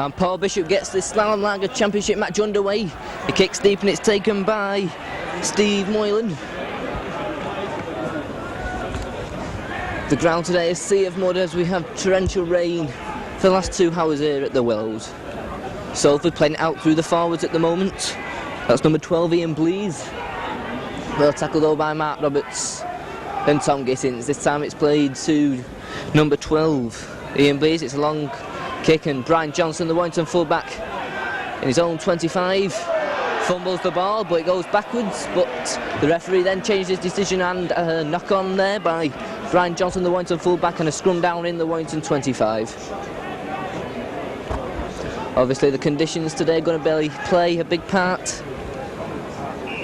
And Paul Bishop gets this Slalom Lager Championship match underway. He kicks deep and it's taken by Steve Moylan. The ground today is sea of mud as we have torrential rain for the last 2 hours here at the Wells. Salford playing it out through the forwards at the moment. That's number 12 Ian Blease. Well tackled though by Mark Roberts and Tom Gittins. This time it's played to number 12 Ian Blease. It's a long kick and Brian Johnson, the Warrington fullback, in his own 25, fumbles the ball but it goes backwards, but the referee then changed his decision and a knock on there by Brian Johnson, the Warrington fullback, and a scrum down in the Warrington 25. Obviously the conditions today are going to play a big part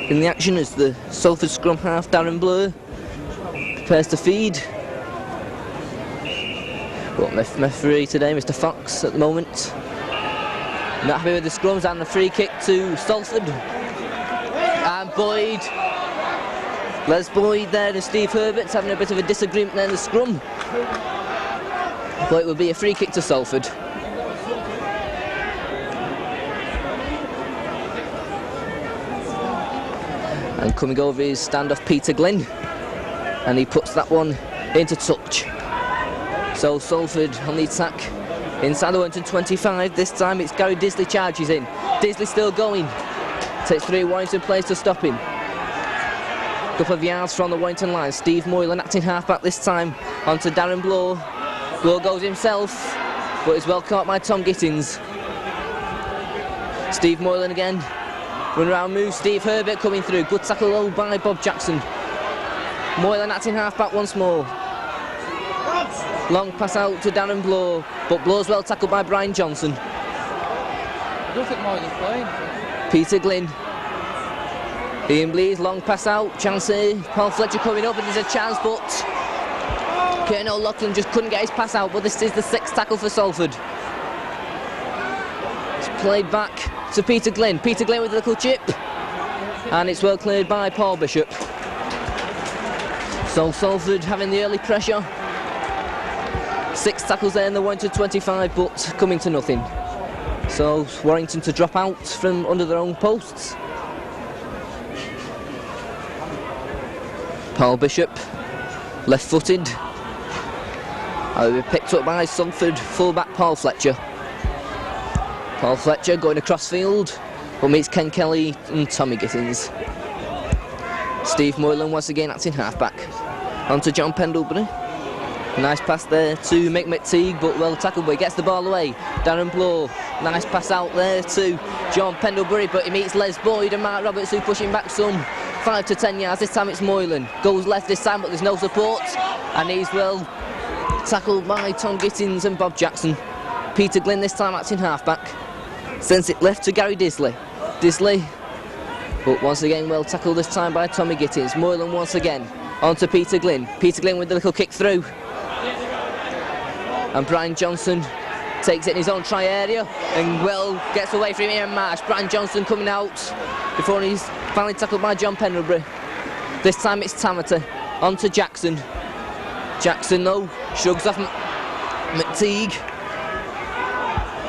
in the action as the Salford scrum half Darren Blur prepares to feed. But referee today, Mr. Fox, at the moment, not happy with the scrums, and the free kick to Salford. And Boyd, Les Boyd there and Steve Herbert's having a bit of a disagreement there in the scrum. But it will be a free kick to Salford. And coming over is standoff Peter Glynn, and he puts that one into touch. So Salford on the attack inside the Warrington 25. This time it's Gary Disley charges in. Disley still going. Takes 3 Warrington players to stop him. Couple of yards from the Warrington line. Steve Moylan acting halfback this time onto Darren Blow. Blow goes himself, but is well caught by Tom Gittins. Steve Moylan again. Run around move. Steve Herbert coming through. Good tackle though by Bob Jackson. Moylan acting halfback once more. Long pass out to Darren Blow, but Blow's well tackled by Brian Johnson. I don't think Moylan's playing. Peter Glynn. Ian Blease, long pass out, chance here. Paul Fletcher coming up and there's a chance, but Kane O'Loughlin just couldn't get his pass out, but this is the 6th tackle for Salford. It's played back to Peter Glynn. Peter Glynn with a little chip, and it's well cleared by Paul Bishop. So Salford having the early pressure. 6 tackles there in the Warrington 25, but coming to nothing. So Warrington to drop out from under their own posts. Paul Bishop, left-footed. Will be picked up by Salford fullback Paul Fletcher. Paul Fletcher going across field, but meets Ken Kelly and Tommy Gittins. Steve Moylan once again acting halfback. Onto John Pendlebury. Nice pass there to Mick McTeague, but well tackled, but he gets the ball away. Darren Blow, nice pass out there to John Pendlebury, but he meets Les Boyd and Mark Roberts, who push him back some 5 to 10 yards. This time it's Moylan. Goes left this time, but there's no support, and he's well tackled by Tom Gittins and Bob Jackson. Peter Glynn this time acting halfback. Sends it left to Gary Disley. Disley, but once again well tackled this time by Tommy Gittins. Moylan once again onto Peter Glynn. Peter Glynn with the little kick through. And Brian Johnson takes it in his own try area and well gets away from Ian Marsh. Brian Johnson coming out before he's finally tackled by John Pendlebury. This time it's Tamata onto Jackson. Jackson though shrugs off McTeague.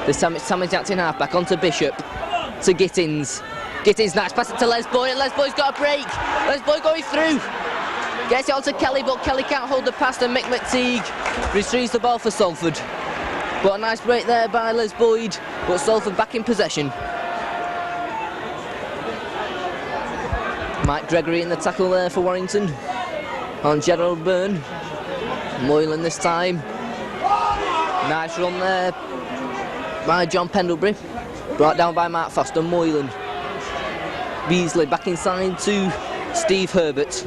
This time it's Tamata acting halfback onto Bishop to Gittins. Gittins nice pass it to Les Boyd, and Les Boyd's got a break. Les Boyd going through. Gets it on to Kelly, but Kelly can't hold the pass, and Mick McTeague retrieves the ball for Salford. But a nice break there by Les Boyd, but Salford back in possession. Mike Gregory in the tackle there for Warrington on Gerald Byrne. Moylan this time. Nice run there by John Pendlebury. Brought down by Mark Foster. Moylan. Beasley back inside to Steve Herbert.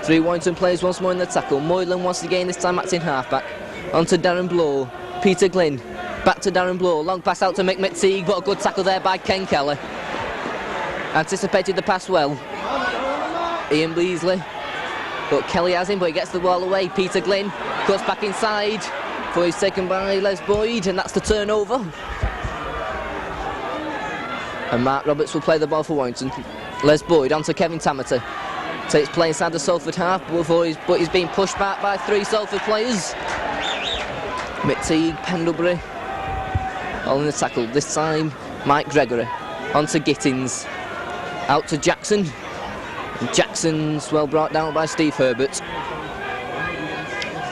3 Warrington players once more in the tackle. Moylan once again, this time acting halfback. Onto Darren Blow. Peter Glynn. Back to Darren Blow. Long pass out to Mick McTeague, but a good tackle there by Ken Kelly. Anticipated the pass well. Ian Beasley. But Kelly has him, but he gets the ball away. Peter Glynn cuts back inside. Before he's taken by Les Boyd, and that's the turnover. And Mark Roberts will play the ball for Warrington. Les Boyd onto Kevin Tamata. Takes play inside the Salford half, but he's being pushed back by 3 Salford players. McTeague, Pendlebury all in the tackle. This time, Mike Gregory. On to Gittins. Out to Jackson. And Jackson's well brought down by Steve Herbert.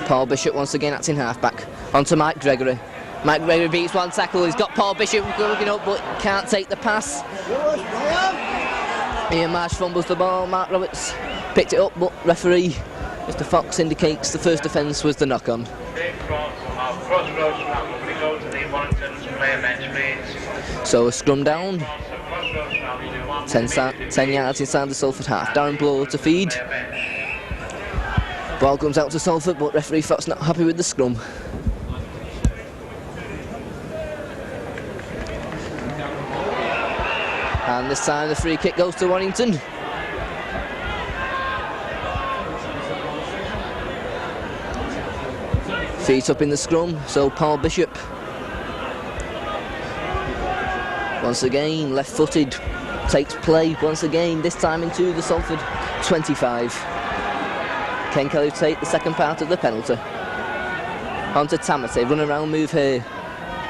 Paul Bishop once again acting halfback. On to Mike Gregory. Mike Gregory beats one tackle. He's got Paul Bishop looking up, but can't take the pass. Ian Marsh fumbles the ball. Mark Roberts picked it up, but referee Mr. Fox indicates the first offence was the knock-on. So a scrum down. 10 yards inside the Salford half. Darren Blow to feed. Ball comes out to Salford, but referee Fox not happy with the scrum. And this time the free kick goes to Warrington. Feet up in the scrum, so Paul Bishop. Once again, left-footed, takes play once again, this time into the Salford 25. Ken Kelly take the second part of the penalty. On to Tamati, run around move here.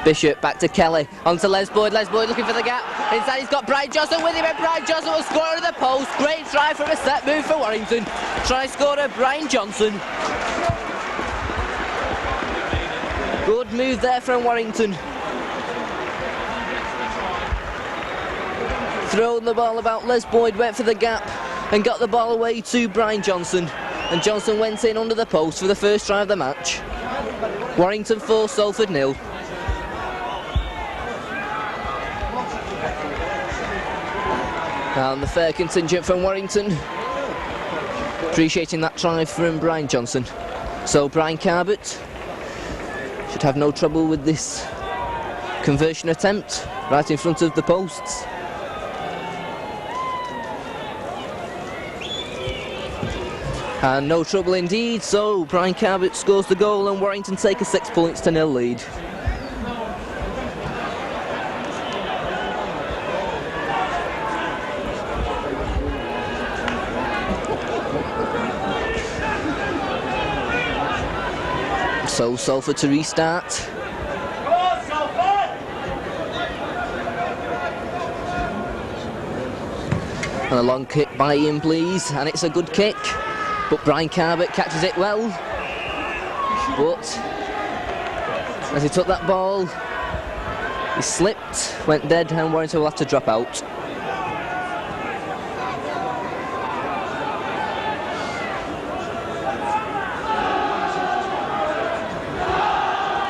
Bishop back to Kelly, on to Les Boyd looking for the gap. Inside he's got Brian Johnson with him, and Brian Johnson will score at the post. Great try from a set move for Warrington. Try scorer Brian Johnson. Good move there from Warrington. Throwing the ball about, Les Boyd went for the gap and got the ball away to Brian Johnson. And Johnson went in under the post for the first try of the match. Warrington 4, Salford 0. And the fair contingent from Warrington, appreciating that try from Brian Johnson. So Brian Carbett should have no trouble with this conversion attempt right in front of the posts. And no trouble indeed, so Brian Carbett scores the goal and Warrington take a 6 points to 0 lead. So Salford to restart. And a long kick by Ian Blease, and it's a good kick, but Brian Carbett catches it well. But as he took that ball, he slipped, went dead, and Warrington will have to drop out.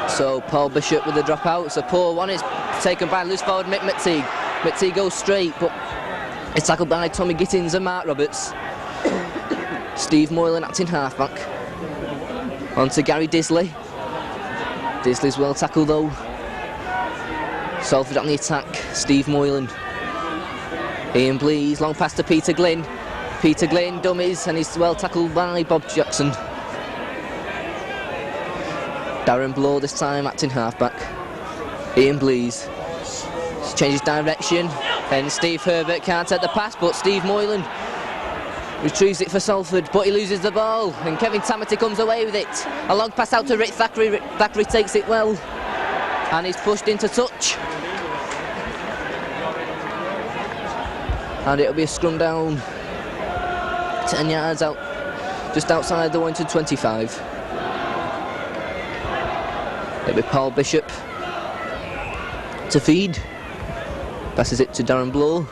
So Paul Bishop with the dropout. It's a poor one. It's taken by loose forward Mick McTeague. McTeague goes straight, but it's tackled by Tommy Gittins and Mark Roberts. Steve Moylan acting halfback. On to Gary Disley. Disley's well tackled though. Salford on the attack. Steve Moylan. Ian Blease, long pass to Peter Glynn. Peter Glynn dummies, and he's well tackled by Bob Jackson. Darren Blow this time acting halfback. Ian Blease changes direction, and Steve Herbert can't take the pass, but Steve Moylan retrieves it for Salford, but he loses the ball, and Kevin Tamati comes away with it. A long pass out to Rick Thackeray. Rick Thackeray takes it well, and he's pushed into touch. And it'll be a scrum down 10 yards out, just outside the Warrington 25. It'll be Paul Bishop to feed. Passes it to Darren Blow.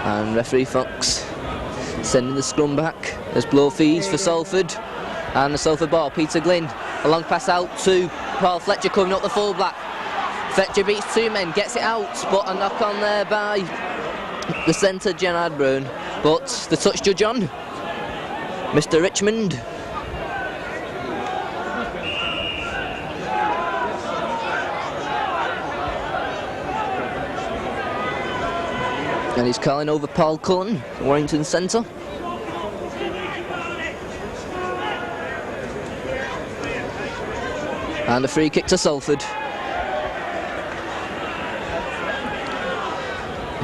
And referee Fox sending the scrum back as Blow feeds for Salford. And the Salford ball, Peter Glynn. A long pass out to Paul Fletcher coming up the full black. Fletcher beats two men, gets it out, but a knock on there by the centre, Gerard Byrne. But the touch judge on, Mr. Richmond. And he's calling over Paul Cullen, Warrington centre. And a free kick to Salford.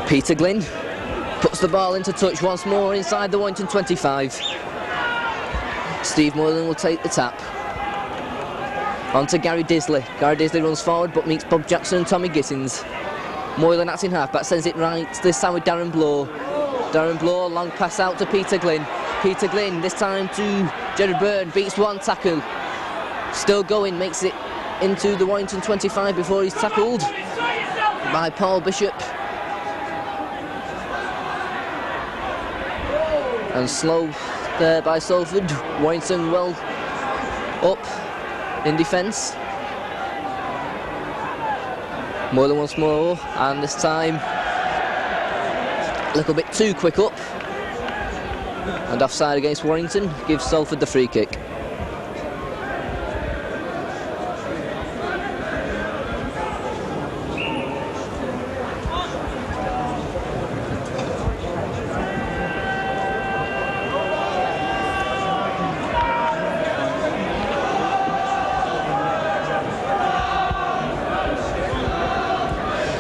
Peter Glynn puts the ball into touch once more inside the Warrington 25. Steve Moylan will take the tap. On to Gary Disley. Gary Disley runs forward but meets Bob Jackson and Tommy Gittins. Moylan acting half-back, sends it right, this time with Darren Blow. Darren Blow, long pass out to Peter Glynn. Peter Glynn, this time to Jerry Byrne, beats one tackle. Still going, makes it into the Warrington 25 before he's tackled by Paul Bishop. And slow there by Salford. Warrington well up in defence. Moylan once more, and this time a little bit too quick up. And offside against Warrington, gives Salford the free kick.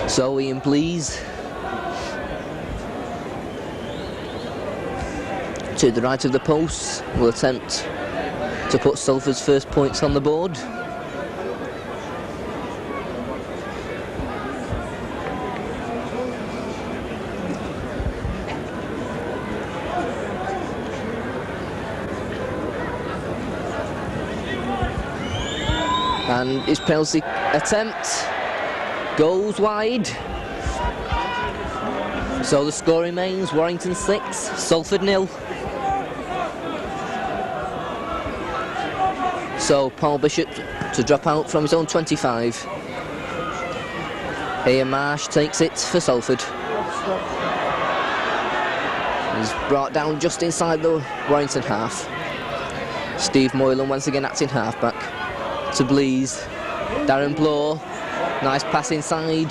So Ian, please. To the right of the post, will attempt to put Salford's first points on the board. And his penalty attempt goes wide. So the score remains Warrington 6, Salford 0. So Paul Bishop to drop out from his own 25. Ian Marsh takes it for Salford. He's brought down just inside the Warrington half. Steve Moylan once again acting half-back to Blease. Darren Blow, nice pass inside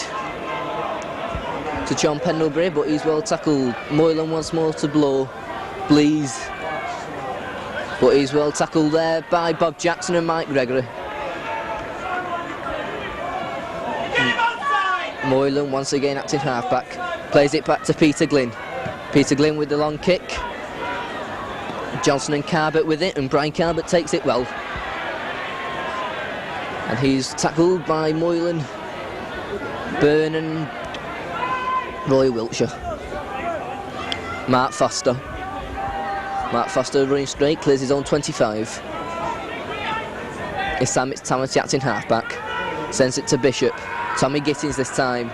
to John Pendlebury, but he's well tackled. Moylan once more to Blow. Blease, but he's well tackled there by Bob Jackson and Mike Gregory. Moylan once again acting half-back, plays it back to Peter Glynn. Peter Glynn with the long kick. Johnson and Carbett with it, and Brian Carbett takes it well. And he's tackled by Moylan, Byrne and Roy Wiltshire. Mark Foster. Mark Foster running straight, clears his own 25. This time it's Tamati acting half-back. Sends it to Bishop. Tommy Gittins this time.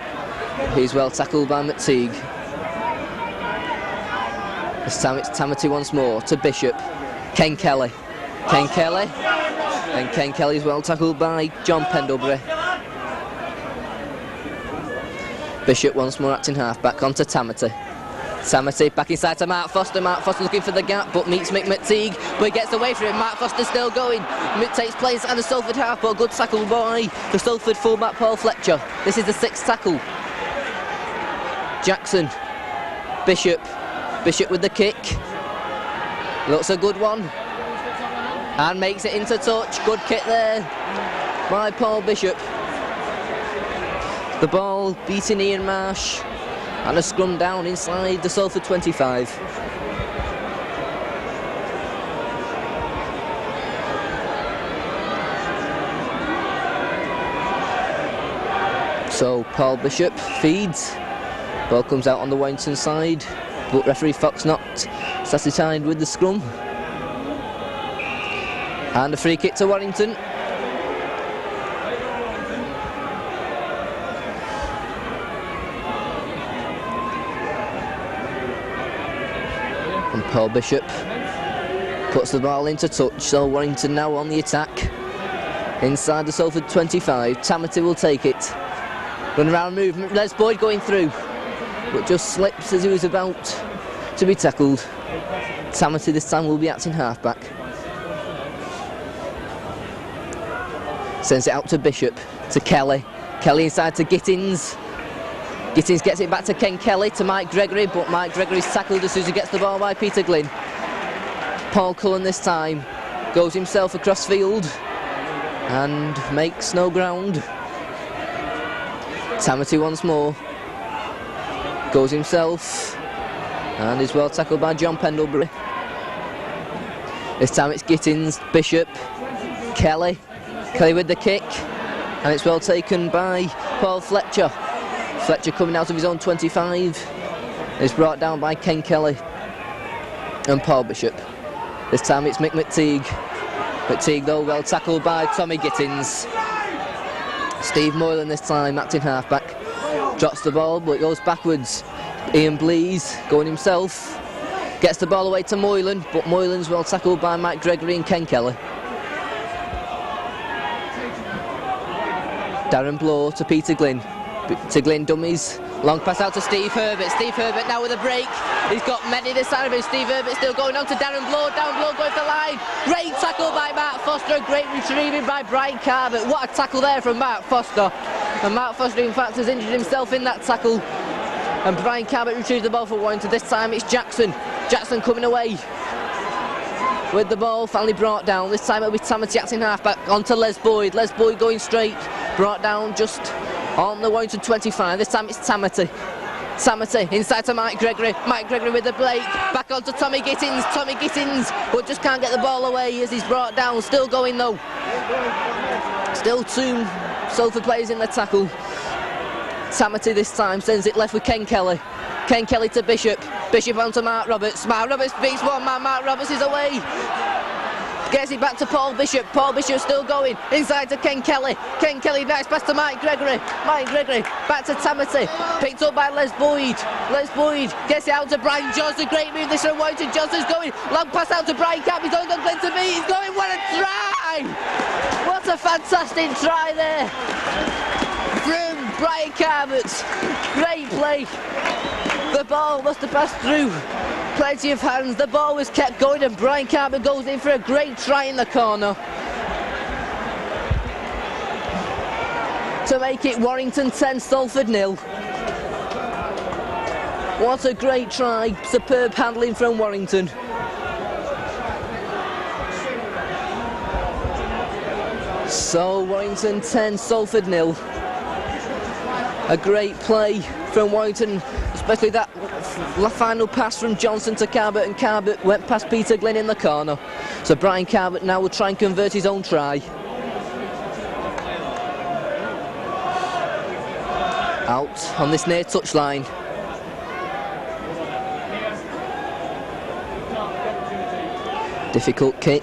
He's well tackled by McTeague. This time it's Tamati once more to Bishop. Ken Kelly. Ken Kelly. And Ken Kelly's well tackled by John Pendlebury. Bishop once more acting half-back onto Tamati. Tamati back inside to Mark Foster. Mark Foster looking for the gap, but meets Mick McTeague, but he gets away from him. Mark Foster still going. Mick takes place at the Salford half, but a good tackle by the Salford fullback Paul Fletcher. This is the 6th tackle. Jackson. Bishop. Bishop with the kick. Looks a good one. And makes it into touch. Good kick there by Paul Bishop. The ball beating Ian Marsh. And a scrum down inside the Salford 25. So Paul Bishop feeds. Ball comes out on the Warrington side, but referee Fox not satisfied with the scrum. And a free kick to Warrington. And Paul Bishop puts the ball into touch, so Warrington now on the attack. Inside the Salford 25, Tamati will take it. Run around movement, Les Boyd going through, but just slips as he was about to be tackled. Tamati this time will be acting half-back. Sends it out to Bishop, to Kelly. Kelly inside to Gittins. Gittins gets it back to Ken Kelly, to Mike Gregory, but Mike Gregory's tackled as soon as he gets the ball by Peter Glynn. Paul Cullen this time goes himself across field and makes no ground. Tamati once more goes himself and is well tackled by John Pendlebury. This time it's Gittins, Bishop, Kelly. Kelly with the kick, and it's well taken by Paul Fletcher. Fletcher coming out of his own 25. It's brought down by Ken Kelly and Paul Bishop. This time it's Mick McTeague. McTeague though well tackled by Tommy Gittins. Steve Moylan this time, acting halfback. Drops the ball but it goes backwards. Ian Blease going himself. Gets the ball away to Moylan, but Moylan's well tackled by Mike Gregory and Ken Kelly. Darren Blow to Peter Glynn. Peter Glynn dummies. Long pass out to Steve Herbert. Steve Herbert now with a break. He's got many this side of him. Steve Herbert still going on to Darren Blow. Darren Blow going for the line. Great tackle by Mark Foster. A great retrieving by Brian Carbett. What a tackle there from Mark Foster. And Mark Foster in fact has injured himself in that tackle. And Brian Carbett retrieves the ball for Warrington. This time it's Jackson. Jackson coming away with the ball, finally brought down. This time it'll be Tamati acting halfback onto Les Boyd. Les Boyd going straight. Brought down just on the Warrington 25. This time it's Tamati. Tamati inside to Mike Gregory. Mike Gregory with the break. Back onto Tommy Gittins. Tommy Gittins, but just can't get the ball away as he's brought down. Still going though. Still two Salford players in the tackle. Tamati this time sends it left with Ken Kelly. Ken Kelly to Bishop. Bishop onto Mark Roberts. Mark Roberts beats one man. Mark Roberts is away. Gets it back to Paul Bishop. Paul Bishop still going. Inside to Ken Kelly. Ken Kelly nice pass to Mike Gregory. Mike Gregory back to Tamati. Picked up by Les Boyd. Les Boyd gets it out to Brian Johnson. Great move this from Warrington. Johnson's going. Long pass out to Brian Camp. He's only got Glenn to beat. He's going. What a try! What a fantastic try there from Brian Carbett. Great play. The ball must have passed through plenty of hands. The ball was kept going and Brian Carbett goes in for a great try in the corner to make it Warrington 10, Salford 0. What a great try. Superb handling from Warrington. So Warrington 10, Salford 0. A great play from Warrington, especially that final pass from Johnson to Carbett, and Carbett went past Peter Glynn in the corner. So Brian Carbett now will try and convert his own try. Out on this near touchline. Difficult kick.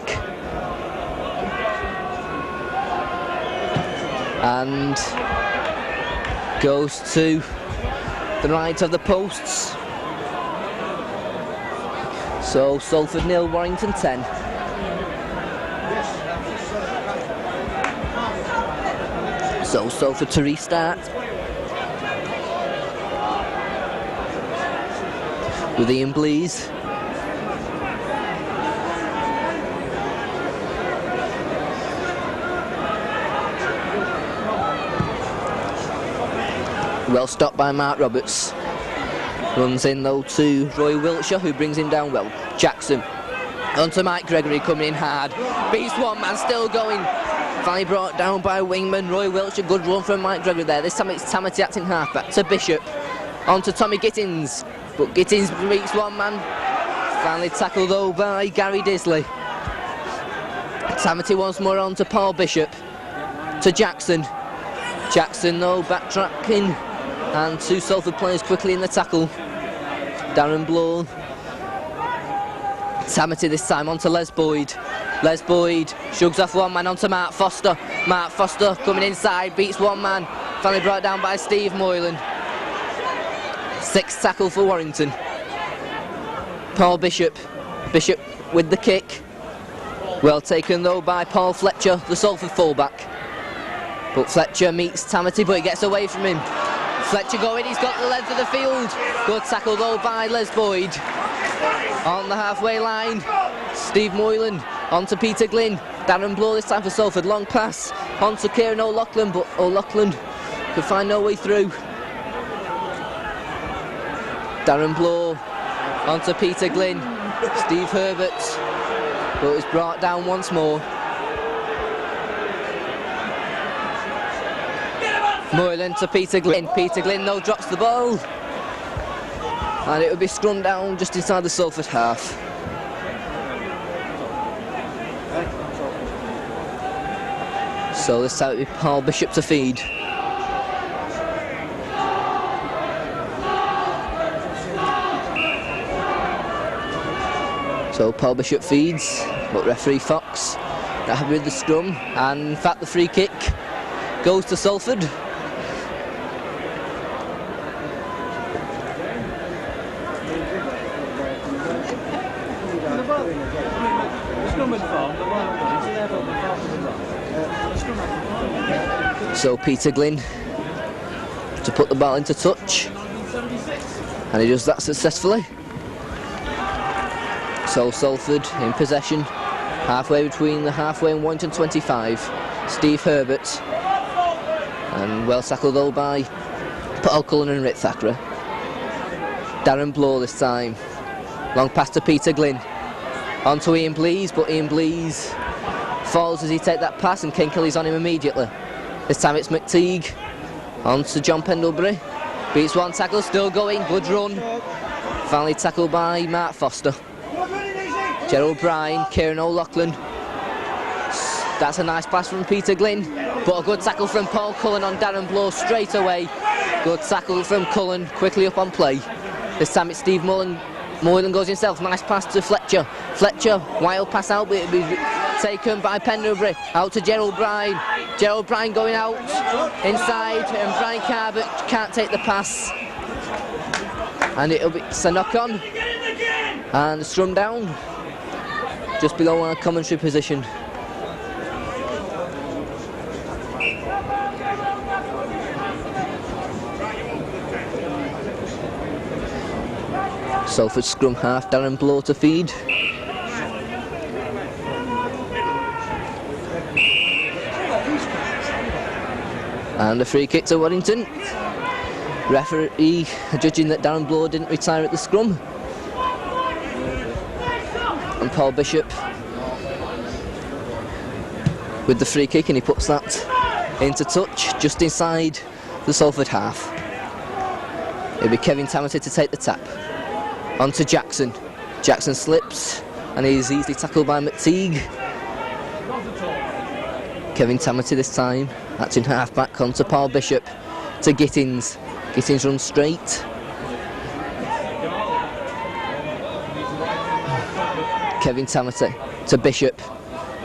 And goes to the right of the posts. So Salford 0, Warrington 10. So Salford to restart with Ian Blease. Well stopped by Mark Roberts. Runs in though to Roy Wiltshire, who brings him down well. Jackson onto Mike Gregory, coming in hard. Beats one man, still going. Finally brought down by Wingman. Roy Wiltshire, good run from Mike Gregory there. This time it's Tamati acting halfback to Bishop. Onto Tommy Gittins, but Gittins beats one man. Finally tackled though by Gary Disley. Tamati once more on to Paul Bishop. To Jackson. Jackson though backtracking. And two Salford players quickly in the tackle. Darren Blow. Tamati this time onto Les Boyd. Les Boyd shrugs off one man onto Mark Foster. Mark Foster coming inside, beats one man. Finally brought down by Steve Moylan. Sixth tackle for Warrington. Paul Bishop. Bishop with the kick. Well taken though by Paul Fletcher, the Salford fullback. But Fletcher meets Tamati, but he gets away from him. Fletcher going, he's got the length of the field. Good tackle though by Les Boyd. On the halfway line, Steve Moylan onto Peter Glynn. Darren Blow this time for Salford. Long pass onto Kieran O'Loughlin, but O'Loughlin could find no way through. Darren Blow onto Peter Glynn. Steve Herbert, but it's brought down once more. Moylan to Peter Glynn. Peter Glynn though drops the ball. And it will be scrummed down just inside the Salford half. So this time it'll be Paul Bishop to feed. So Paul Bishop feeds, but referee Fox not happy with the scrum, and in fact the free kick goes to Salford. So Peter Glynn to put the ball into touch, and he does that successfully. So Salford in possession, halfway between the halfway and Warrington 25. Steve Herbert, and well tackled though by Paul Cullen and Rick Thackeray. Darren Blow this time, long pass to Peter Glynn, on to Ian Blease, but Ian Blease falls as he takes that pass and Ken Kelly's on him immediately. This time it's McTeague, on to John Pendlebury, beats one tackle, still going, good run, finally tackled by Mark Foster. Gerald Bryan, Kieran O'Loughlin, that's a nice pass from Peter Glynn, but a good tackle from Paul Cullen on Darren Blow straight away. Good tackle from Cullen, quickly up on play. This time it's Steve Moylan goes himself, nice pass to Fletcher. Fletcher, wild pass out, but it'll be taken by Pendlebury, out to Gerald Bryan. Gerald Bryan going out, inside, and Brian Carver can't take the pass. And it'll be a knock on, and strum down, just below our commentary position. Salford scrum half, Darren Blow to feed. And a free kick to Warrington. Referee judging that Darren Blow didn't retire at the scrum. And Paul Bishop with the free kick, and he puts that into touch just inside the Salford half. It'll be Kevin Tamati to take the tap. On to Jackson. Jackson slips and he's easily tackled by McTeague. Kevin Tamati this time, acting half back, on to Paul Bishop, to Gittins. Gittins runs straight. Kevin Tamati to Bishop.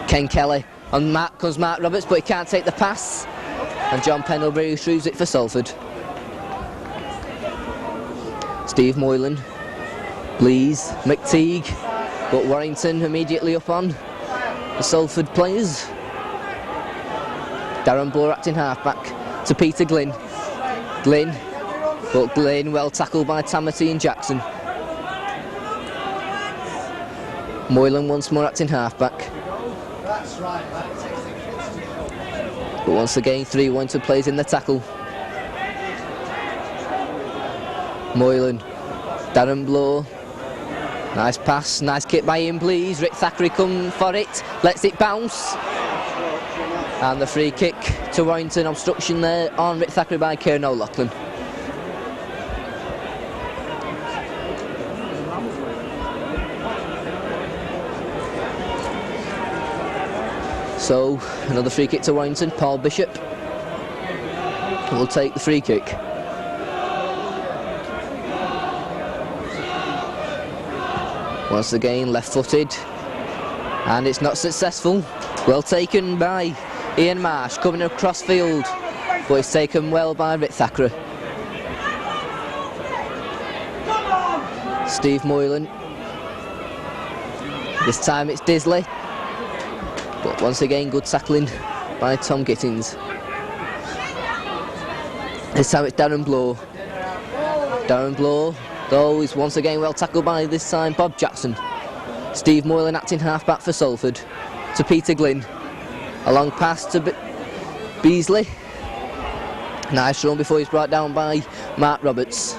Ken Kelly. On Mark comes Mark Roberts, but he can't take the pass. And John Pendlebury retrieves it for Salford. Steve Moylan, Blease, McTeague, but Warrington immediately up on the Salford players. Darren Blow acting half-back to Peter Glynn. Glynn, but Glynn well tackled by Tamati and Jackson. Moylan once more acting half-back. But once again, 3 Warrington players in the tackle. Moylan, Darren Blow, nice pass, nice kick by Ian Blease. Rick Thackeray come for it, lets it bounce. And the free kick to Warrington, obstruction there on Rick Thackeray by Kieran O'Loughlin. So, another free kick to Warrington. Paul Bishop will take the free kick. Once again, left-footed, and it's not successful. Well taken by Ian Marsh, coming across field, but it's taken well by Rick Thackeray. Steve Moylan. This time it's Disley, but once again good tackling by Tom Gittins. This time it's Darren Blow. Darren Blow, though, is once again well tackled by, this time, Bob Jackson. Steve Moylan acting half-back for Salford. To Peter Glynn. A long pass to Beasley. Nice run before he's brought down by Mark Roberts.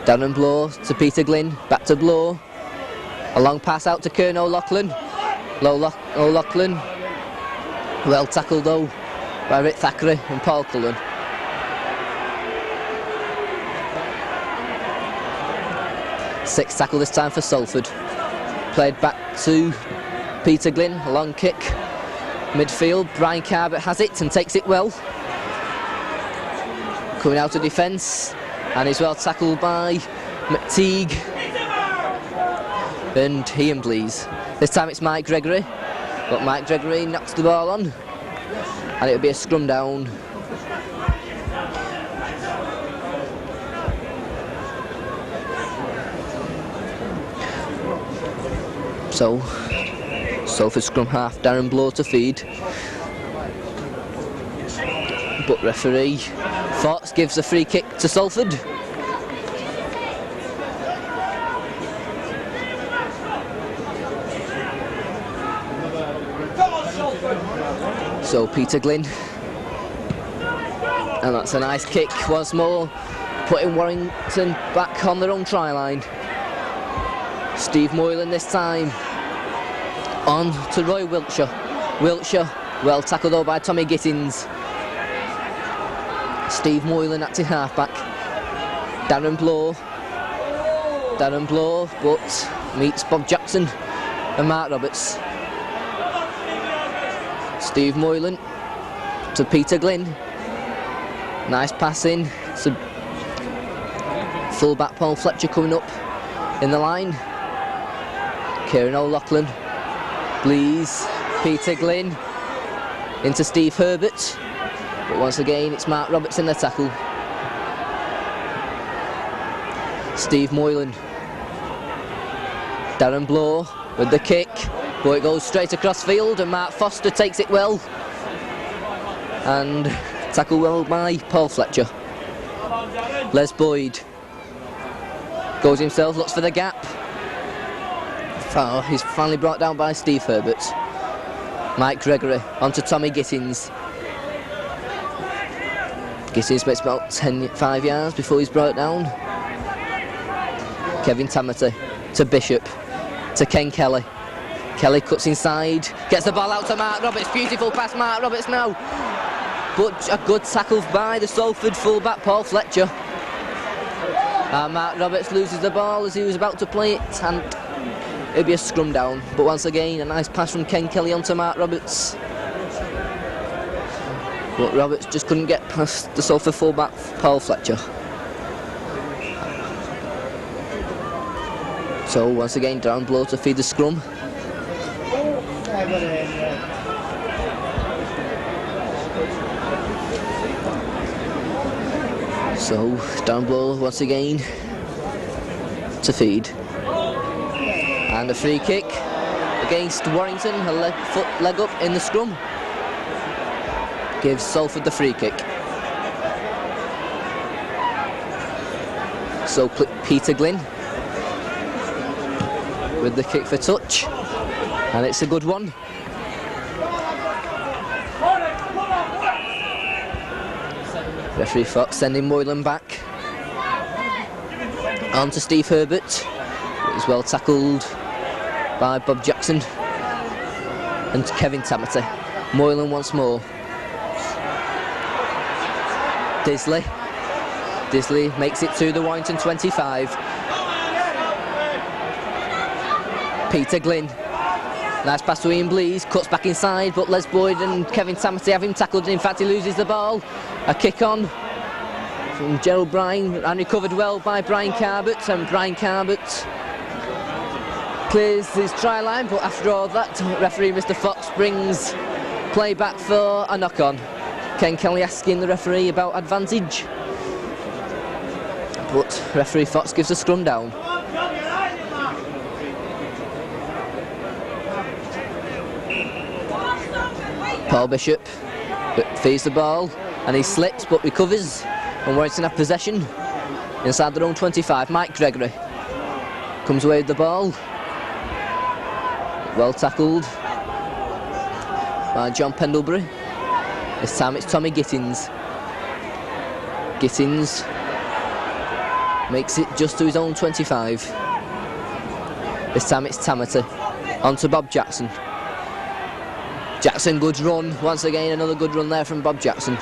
Darren Blow to Peter Glynn. Back to Blow. A long pass out to Kieran O'Loughlin. O'Loughlin. Well tackled though by Rick Thackeray and Paul Cullen. Sixth tackle this time for Salford. Played back to Peter Glynn, a long kick. Midfield, Brian Carbett has it and takes it well. Coming out of defence, and he's well tackled by McTeague and Ian Blease. This time it's Mike Gregory, but Mike Gregory knocks the ball on, and it'll be a scrum down. So, Salford scrum half, Darren Blow to feed. But referee Fox gives a free kick to Salford. So Peter Glynn, and that's a nice kick once more, putting Warrington back on their own try line. Steve Moylan this time, on to Roy Wiltshire. Wiltshire, well tackled though by Tommy Gittins. Steve Moylan acting halfback. Darren Blow, but meets Bob Jackson and Mark Roberts. Steve Moylan to Peter Glynn. Nice passing to full-back Paul Fletcher coming up in the line. Kieran O'Loughlin, Blease, Peter Glynn into Steve Herbert. But once again, it's Mark Roberts in the tackle. Steve Moylan. Darren Blow with the kick, but it goes straight across field, and Mark Foster takes it well. And tackle well by Paul Fletcher. Les Boyd goes himself, looks for the gap. Oh, he's finally brought down by Steve Herbert. Mike Gregory onto Tommy Gittins. Gittins makes about 5 yards before he's brought down. Kevin Tamati to Bishop, to Ken Kelly. Kelly cuts inside, gets the ball out to Mark Roberts. Beautiful pass, Mark Roberts now. But a good tackle by the Salford fullback Paul Fletcher. And Mark Roberts loses the ball as he was about to play it, and it'll be a scrum down. But once again, a nice pass from Ken Kelly onto Mark Roberts. But Roberts just couldn't get past the Salford fullback Paul Fletcher. So once again, Darren Blow to feed the scrum. So Darren Blow once again to feed. And a free kick against Warrington, a leg up in the scrum. Gives Salford the free kick. So Peter Glynn with the kick for touch, and it's a good one. Referee Fox sending Moylan back. On to Steve Herbert. It was well tackled by Bob Jackson and Kevin Tamati. Moylan once more. Disley makes it to the Warrington 25. Peter Glynn. Nice pass to Ian Blease, cuts back inside, but Les Boyd and Kevin Tamati have him tackled, and in fact he loses the ball. A kick on from Gerald Bryan, and recovered well by Brian Carbett, and Brian Carbett clears his try line, but after all that, referee Mr Fox brings play back for a knock-on. Ken Kelly asking the referee about advantage, but referee Fox gives a scrum down. Paul Bishop feeds the ball, and he slips but recovers, and Warrington have possession inside their own 25. Mike Gregory comes away with the ball, well tackled by John Pendlebury. This time it's Tommy Gittins. Gittins makes it just to his own 25. This time it's Tamati. On to Bob Jackson. Jackson, good run. Once again, another good run there from Bob Jackson.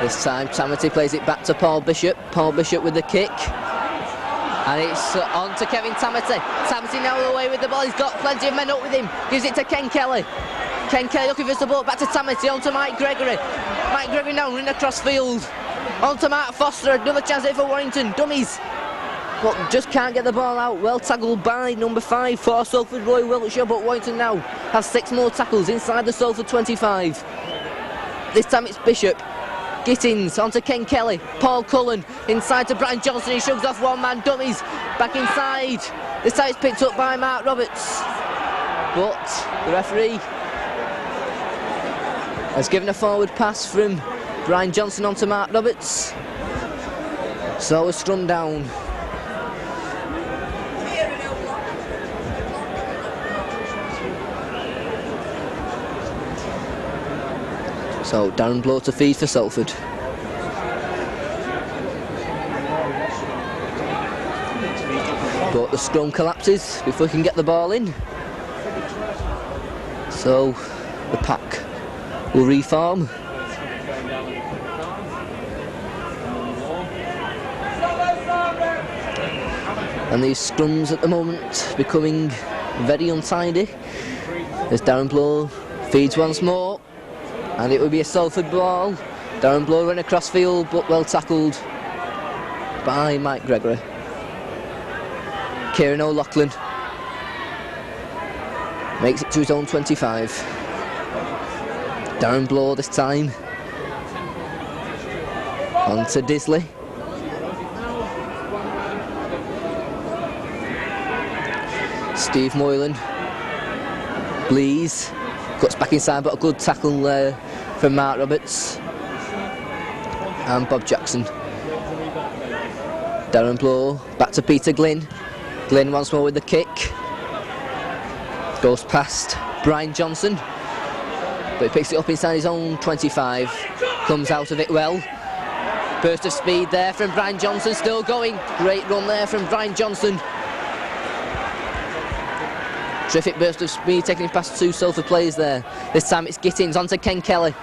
This time Tamati plays it back to Paul Bishop. Paul Bishop with the kick. And it's on to Kevin Tamati. Tamati now away with the ball. He's got plenty of men up with him. Gives it to Ken Kelly. Ken Kelly looking for support. Back to Tamati. On to Mike Gregory. Mike Gregory now running across field. On to Mark Foster. Another chance here for Warrington. Dummies. But just can't get the ball out. Well tackled by number 5 for Salford, Roy Wiltshire. But Warrington now has 6 more tackles inside the Salford 25. This time it's Bishop. Gittins onto Ken Kelly. Paul Cullen inside to Brian Johnson. He shrugs off one man. Dummies back inside. This time it's picked up by Mark Roberts. But the referee has given a forward pass from Brian Johnson onto Mark Roberts. So a scrum down. So Darren Blow to feed for Salford. But the scrum collapses before we can get the ball in. So the pack will reform. And these scrums at the moment becoming very untidy as Darren Blow feeds once more. And it will be a Salford ball. Darren Blow ran across field, but well tackled by Mike Gregory. Kieran O'Loughlin makes it to his own 25. Darren Blow this time. On to Disley. Steve Moylan. Blees. Cuts back inside, but a good tackle there from Mark Roberts and Bob Jackson. Darren Blow back to Peter Glynn. Glynn once more with the kick. Goes past Brian Johnson, but he picks it up inside his own 25. Comes out of it well. Burst of speed there from Brian Johnson, still going. Great run there from Brian Johnson. Terrific burst of speed, taking it past 2 Salford players there. This time it's Gittins onto Ken Kelly.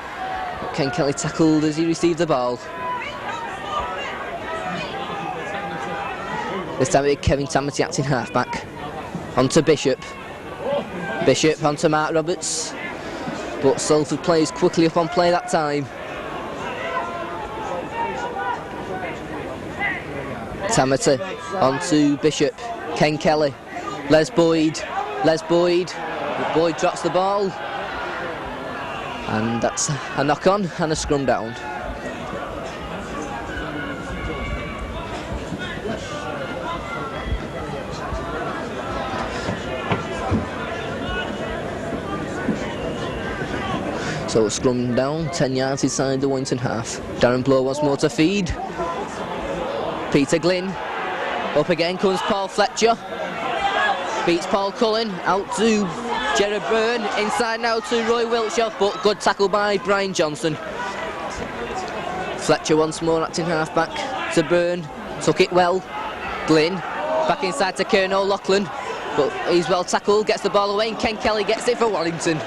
Ken Kelly tackled as he received the ball. This time it's Kevin Tamati acting halfback. Onto Bishop. Bishop onto Mark Roberts. But Salford players quickly up on play that time. Tamati onto Bishop. Ken Kelly. Les Boyd. Boyd drops the ball, and that's a knock on and a scrum down. So a scrum down, 10 yards inside the Warrington half. Darren Blow once more to feed. Peter Glynn. Up again comes Paul Fletcher. Beats Paul Cullen, out to Gerard Byrne, inside now to Roy Wiltshire, but good tackle by Brian Johnson. Fletcher once more acting half-back to Byrne, took it well. Glynn, back inside to Kieran O'Loughlin, but he's well tackled, gets the ball away, and Ken Kelly gets it for Warrington.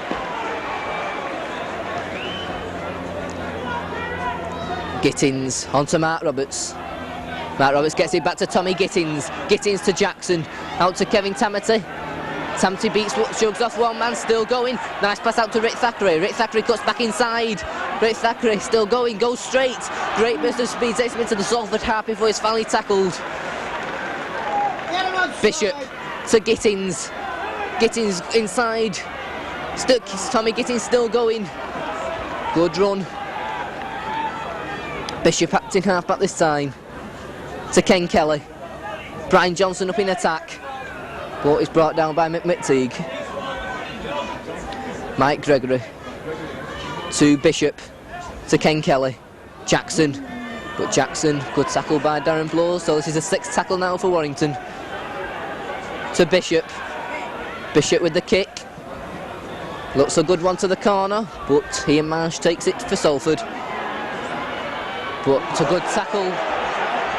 Gittins onto Mark Roberts. Mark Roberts gets it back to Tommy Gittins. Gittins to Jackson. Out to Kevin Tamati. Tamati beats, shrugs off one man, still going. Nice pass out to Rick Thackeray. Rick Thackeray cuts back inside. Rick Thackeray still going, goes straight. Great burst of speed, takes him into the Salford half before he's finally tackled. Bishop to Gittins. Gittins inside. Tommy Gittins still going. Good run. Bishop acting half-back this time. To Ken Kelly. Brian Johnson up in attack, but he's brought down by McTeague. Mike Gregory to Bishop, to Ken Kelly. Jackson, but Jackson, good tackle by Darren Blow, so this is a 6th tackle now for Warrington. To Bishop. Bishop with the kick. Looks a good one to the corner, but Ian Marsh takes it for Salford. But it's a good tackle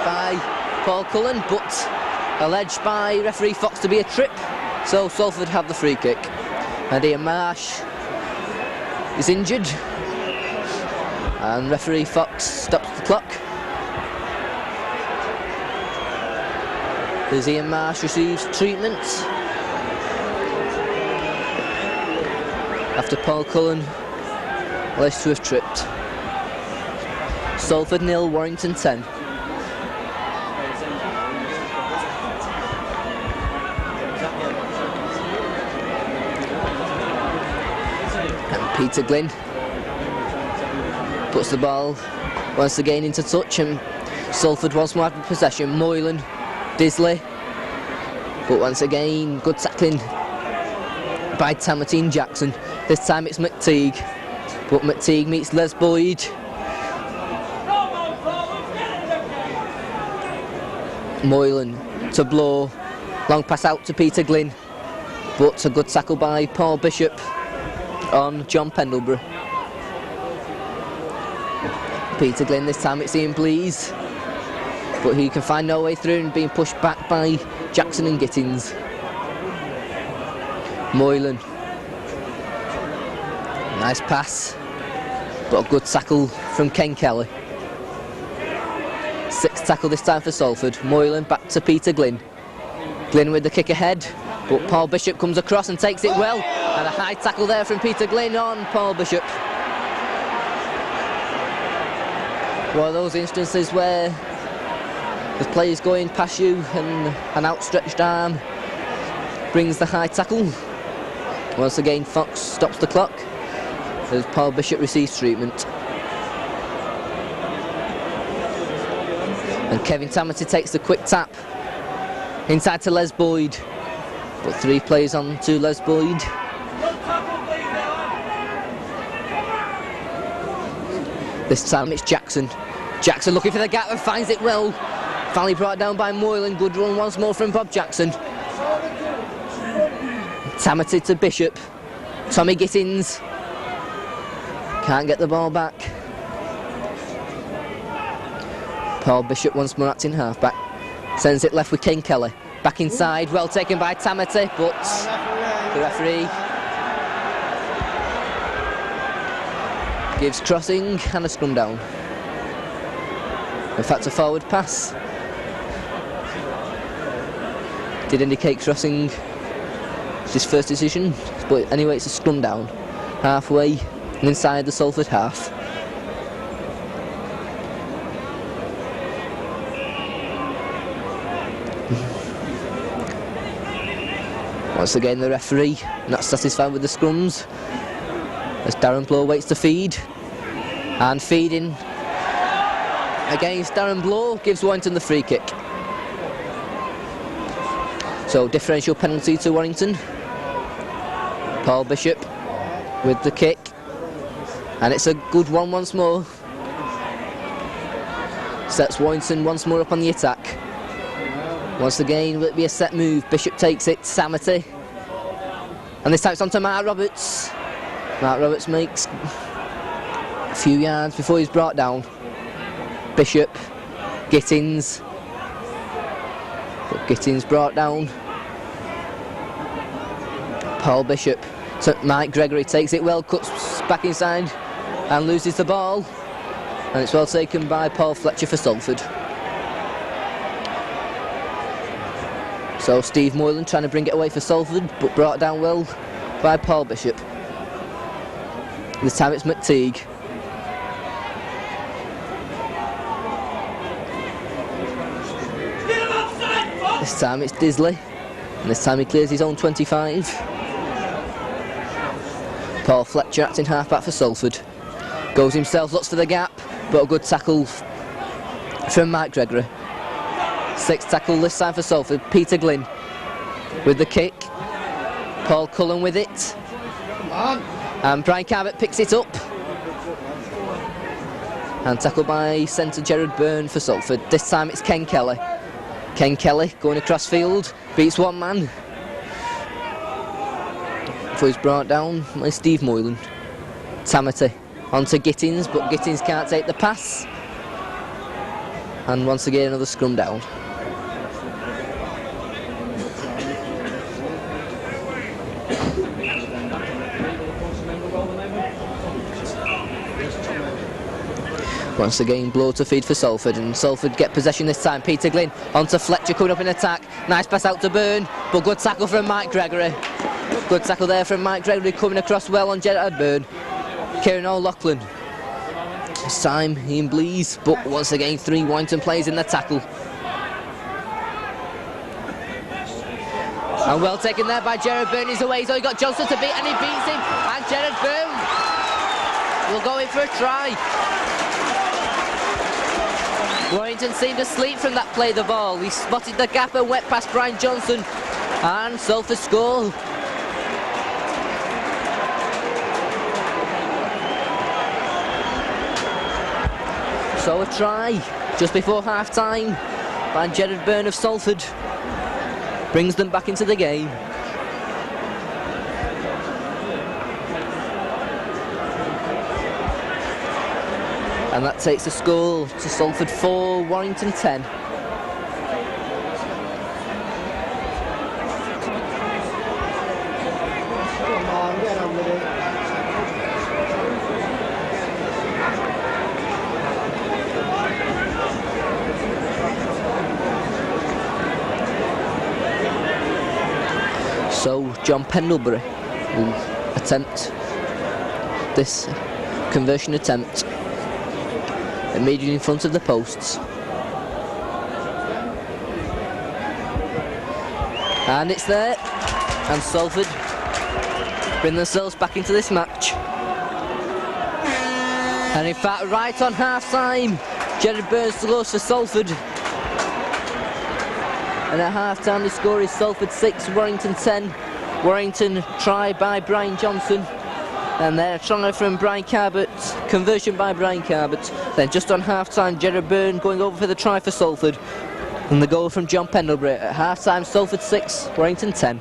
by Paul Cullen, but alleged by referee Fox to be a trip, so Salford have the free kick. And Ian Marsh is injured, and referee Fox stops the clock. As Ian Marsh receives treatment after Paul Cullen alleged to have tripped. Salford 0, Warrington 10. And Peter Glynn puts the ball once again into touch, and Salford once more have possession. Moylan, Disley, but once again good tackling by Tamati and Jackson. This time it's McTeague, but McTeague meets Les Boyd. Moylan to Blow, long pass out to Peter Glynn, but a good tackle by Paul Bishop on John Pendlebury. Peter Glynn, this time it's Ian Blease, but he can find no way through and being pushed back by Jackson and Gittins. Moylan, nice pass, but a good tackle from Ken Kelly. Sixth tackle this time for Salford. Moylan back to Peter Glynn. Glynn with the kick ahead, but Paul Bishop comes across and takes it well, and a high tackle there from Peter Glynn on Paul Bishop. One of those instances where the player's going past you and an outstretched arm brings the high tackle. Once again Fox stops the clock as Paul Bishop receives treatment. And Kevin Tamati takes the quick tap inside to Les Boyd, but 3 players on to Les Boyd. This time it's Jackson. Jackson looking for the gap and finds it well. Finally brought down by Moylan. Good run once more from Bob Jackson. Tamati to Bishop. Tommy Gittins can't get the ball back. Paul Bishop once more acting halfback. Sends it left with Ken Kelly. Back inside, well taken by Tamati, but the referee gives crossing and a scrum down. In fact, a forward pass did indicate crossing. It's his first decision, but anyway, it's a scrum down. Halfway and inside the Salford half. Once again, the referee not satisfied with the scrums as Darren Blow waits to feed, and feeding against Darren Blow gives Warrington the free kick. So differential penalty to Warrington. Paul Bishop with the kick, and it's a good one once more. Sets Warrington once more up on the attack. Once again, will it be a set move? Bishop takes it, Tamati, and this time it's on to Mark Roberts. Mark Roberts makes a few yards before he's brought down. Bishop, Gittins, but Gittins brought down. Paul Bishop to Mike Gregory, takes it well, cuts back inside and loses the ball, and it's well taken by Paul Fletcher for Salford. So Steve Moylan trying to bring it away for Salford, but brought down well by Paul Bishop. This time it's McTeague. This time it's Disley, and this time he clears his own 25. Paul Fletcher acting halfback for Salford. Goes himself, looks for the gap, but a good tackle from Mike Gregory. Sixth tackle this time for Salford. Peter Glynn with the kick. Paul Cullen with it. And Brian Carvett picks it up. And tackled by centre Gerard Byrne for Salford. This time it's Ken Kelly. Ken Kelly going across field, beats one man. Before he's brought down by Steve Moylan. Tamati onto Gittins, but Gittins can't take the pass. And once again another scrum down. Once again, blow to feed for Salford, and Salford get possession this time. Peter Glynn onto Fletcher coming up in attack. Nice pass out to Byrne, but good tackle from Mike Gregory. Good tackle there from Mike Gregory, coming across well on Gerard Byrne. Kieran O'Loughlin. This time Ian Blease, but once again 3 Warrington players in the tackle. And well taken there by Gerard Byrne. He's away, so he got Johnson to beat, and he beats him. And Gerard Byrne will go in for a try. Warrington seemed asleep from that play of the ball. He spotted the gap and went past Brian Johnson, and Salford score. So a try just before half time by Gerard Byrne of Salford brings them back into the game. And that takes the score to Salford 4, Warrington 10. Come on, get on with it. So John Pendlebury will attempt this conversion attempt immediately in front of the posts. And it's there, and Salford bring themselves back into this match. And in fact, right on half time, Gerard Byrne scores for Salford. And at half time the score is Salford 6, Warrington 10. Warrington try by Brian Johnson. And there, a try from Brian Carbett, conversion by Brian Carbett. Then just on half-time, Gerard Byrne going over for the try for Salford. And the goal from John Pendlebury. At half-time, Salford 6, Warrington 10.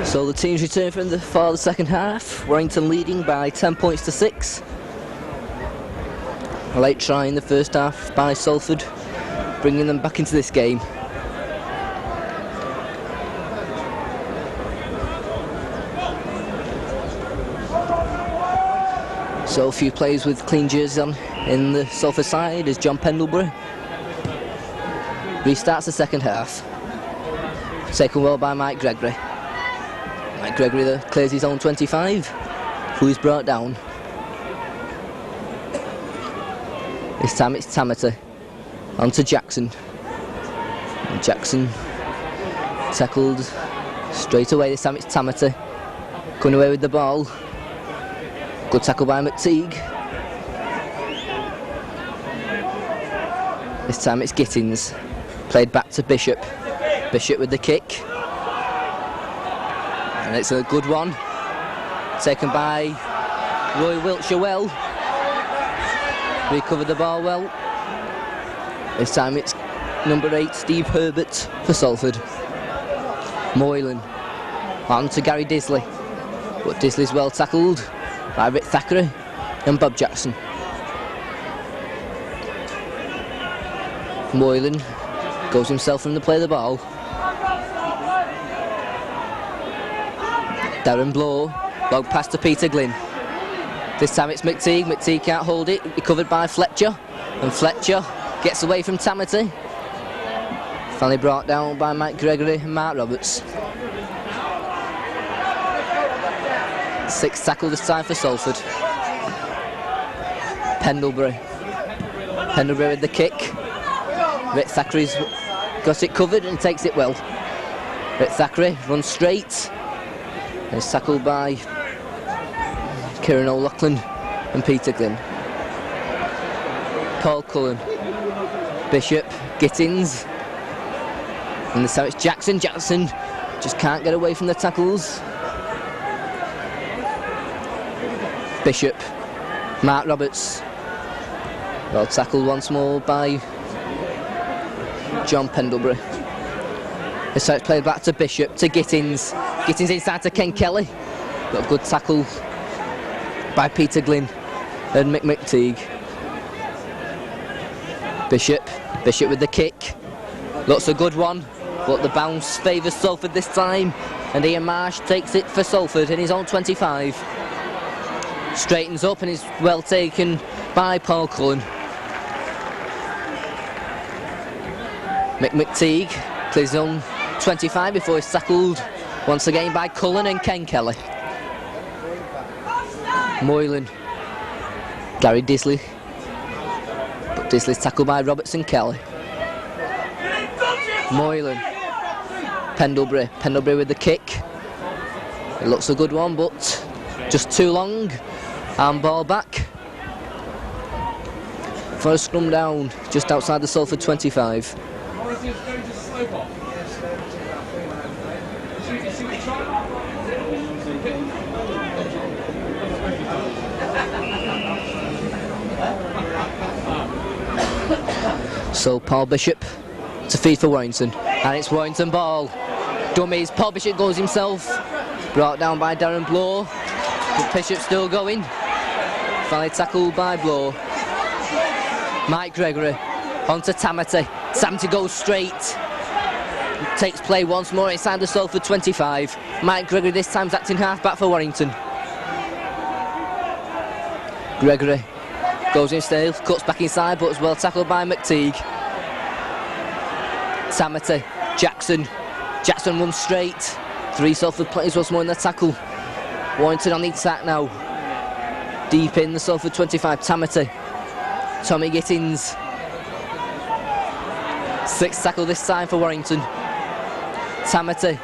So the teams return for the second half. Warrington leading by 10 points to 6. A late try in the first half by Salford, bringing them back into this game. So a few players with clean jerseys on in the Salford side is John Pendlebury. Restarts the second half. Taken well by Mike Gregory. Mike Gregory there clears his own 25, who is brought down. This time it's Tamati, on to Jackson. And Jackson tackled straight away. This time it's Tamati, coming away with the ball. Good tackle by McTeague. This time it's Gittins, played back to Bishop. Bishop with the kick. And it's a good one, taken by Roy Wiltshire well. Recovered the ball well. This time it's number 8, Steve Herbert for Salford. Moylan on to Gary Disley, but Disley's well tackled by Rick Thackeray and Bob Jackson. Moylan goes himself from the play of the ball. Darren Blow, long pass to Peter Glynn. This time it's McTeague. McTeague can't hold it. Recovered by Fletcher. And Fletcher gets away from Tamati. Finally brought down by Mike Gregory and Mark Roberts. 6th tackle this time for Salford. Pendlebury. Pendlebury with the kick. Rick Thackeray's got it covered and takes it well. Rick Thackeray runs straight. And is tackled by Kieran O'Loughlin and Peter Glynn. Paul Cullen, Bishop, Gittins, and this time it's Jackson. Jackson just can't get away from the tackles. Bishop, Mark Roberts, well tackled once more by John Pendlebury. This time it's played back to Bishop, to Gittins. Gittins inside to Ken Kelly. Got a good tackle by Peter Glynn and McTeague. Bishop with the kick. Looks a good one, but the bounce favours Salford this time, and Ian Marsh takes it for Salford in his own 25. Straightens up and is well taken by Paul Cullen. McTeague clears his own 25 before he's tackled once again by Cullen and Ken Kelly. Moylan, Gary Disley, but Disley's tackled by Robertson Kelly. Moylan, Pendlebury with the kick. It looks a good one, but just too long. And ball back for a scrum down just outside the Salford 25. So Paul Bishop to feed for Warrington, and it's Warrington ball. Dummies, Paul Bishop goes himself, brought down by Darren Blow, but Bishop still going. Finally tackled by Blow. Mike Gregory onto Tamati. Tamati goes straight. Takes play once more inside the Salford 25. Mike Gregory this time's acting half back for Warrington. Gregory goes instead, cuts back inside, but is well tackled by McTeague. Tamati, Jackson runs straight. 3 Salford players once more in the tackle. Warrington on the attack now. Deep in the Salford 25, Tamati. Tommy Gittins. 6th tackle this time for Warrington. Tamati.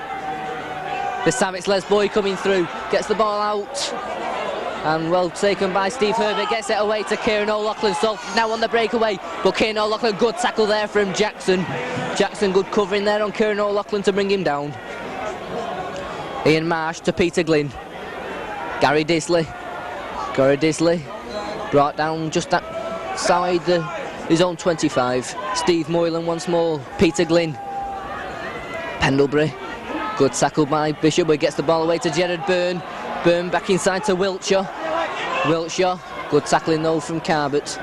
This time it's Les Boyd coming through. Gets the ball out. And well taken by Steve Herbert. Gets it away to Kieran O'Loughlin. So now on the breakaway. But Kieran O'Loughlin, good tackle there from Jackson. Jackson good covering there on Kieran O'Loughlin to bring him down. Ian Marsh to Peter Glynn. Gary Disley brought down just outside his own 25. Steve Moylan once more. Peter Glynn. Pendlebury. Good tackle by Bishop, but he gets the ball away to Gerard Byrne. Byrne back inside to Wiltshire. Good tackling though from Carbett.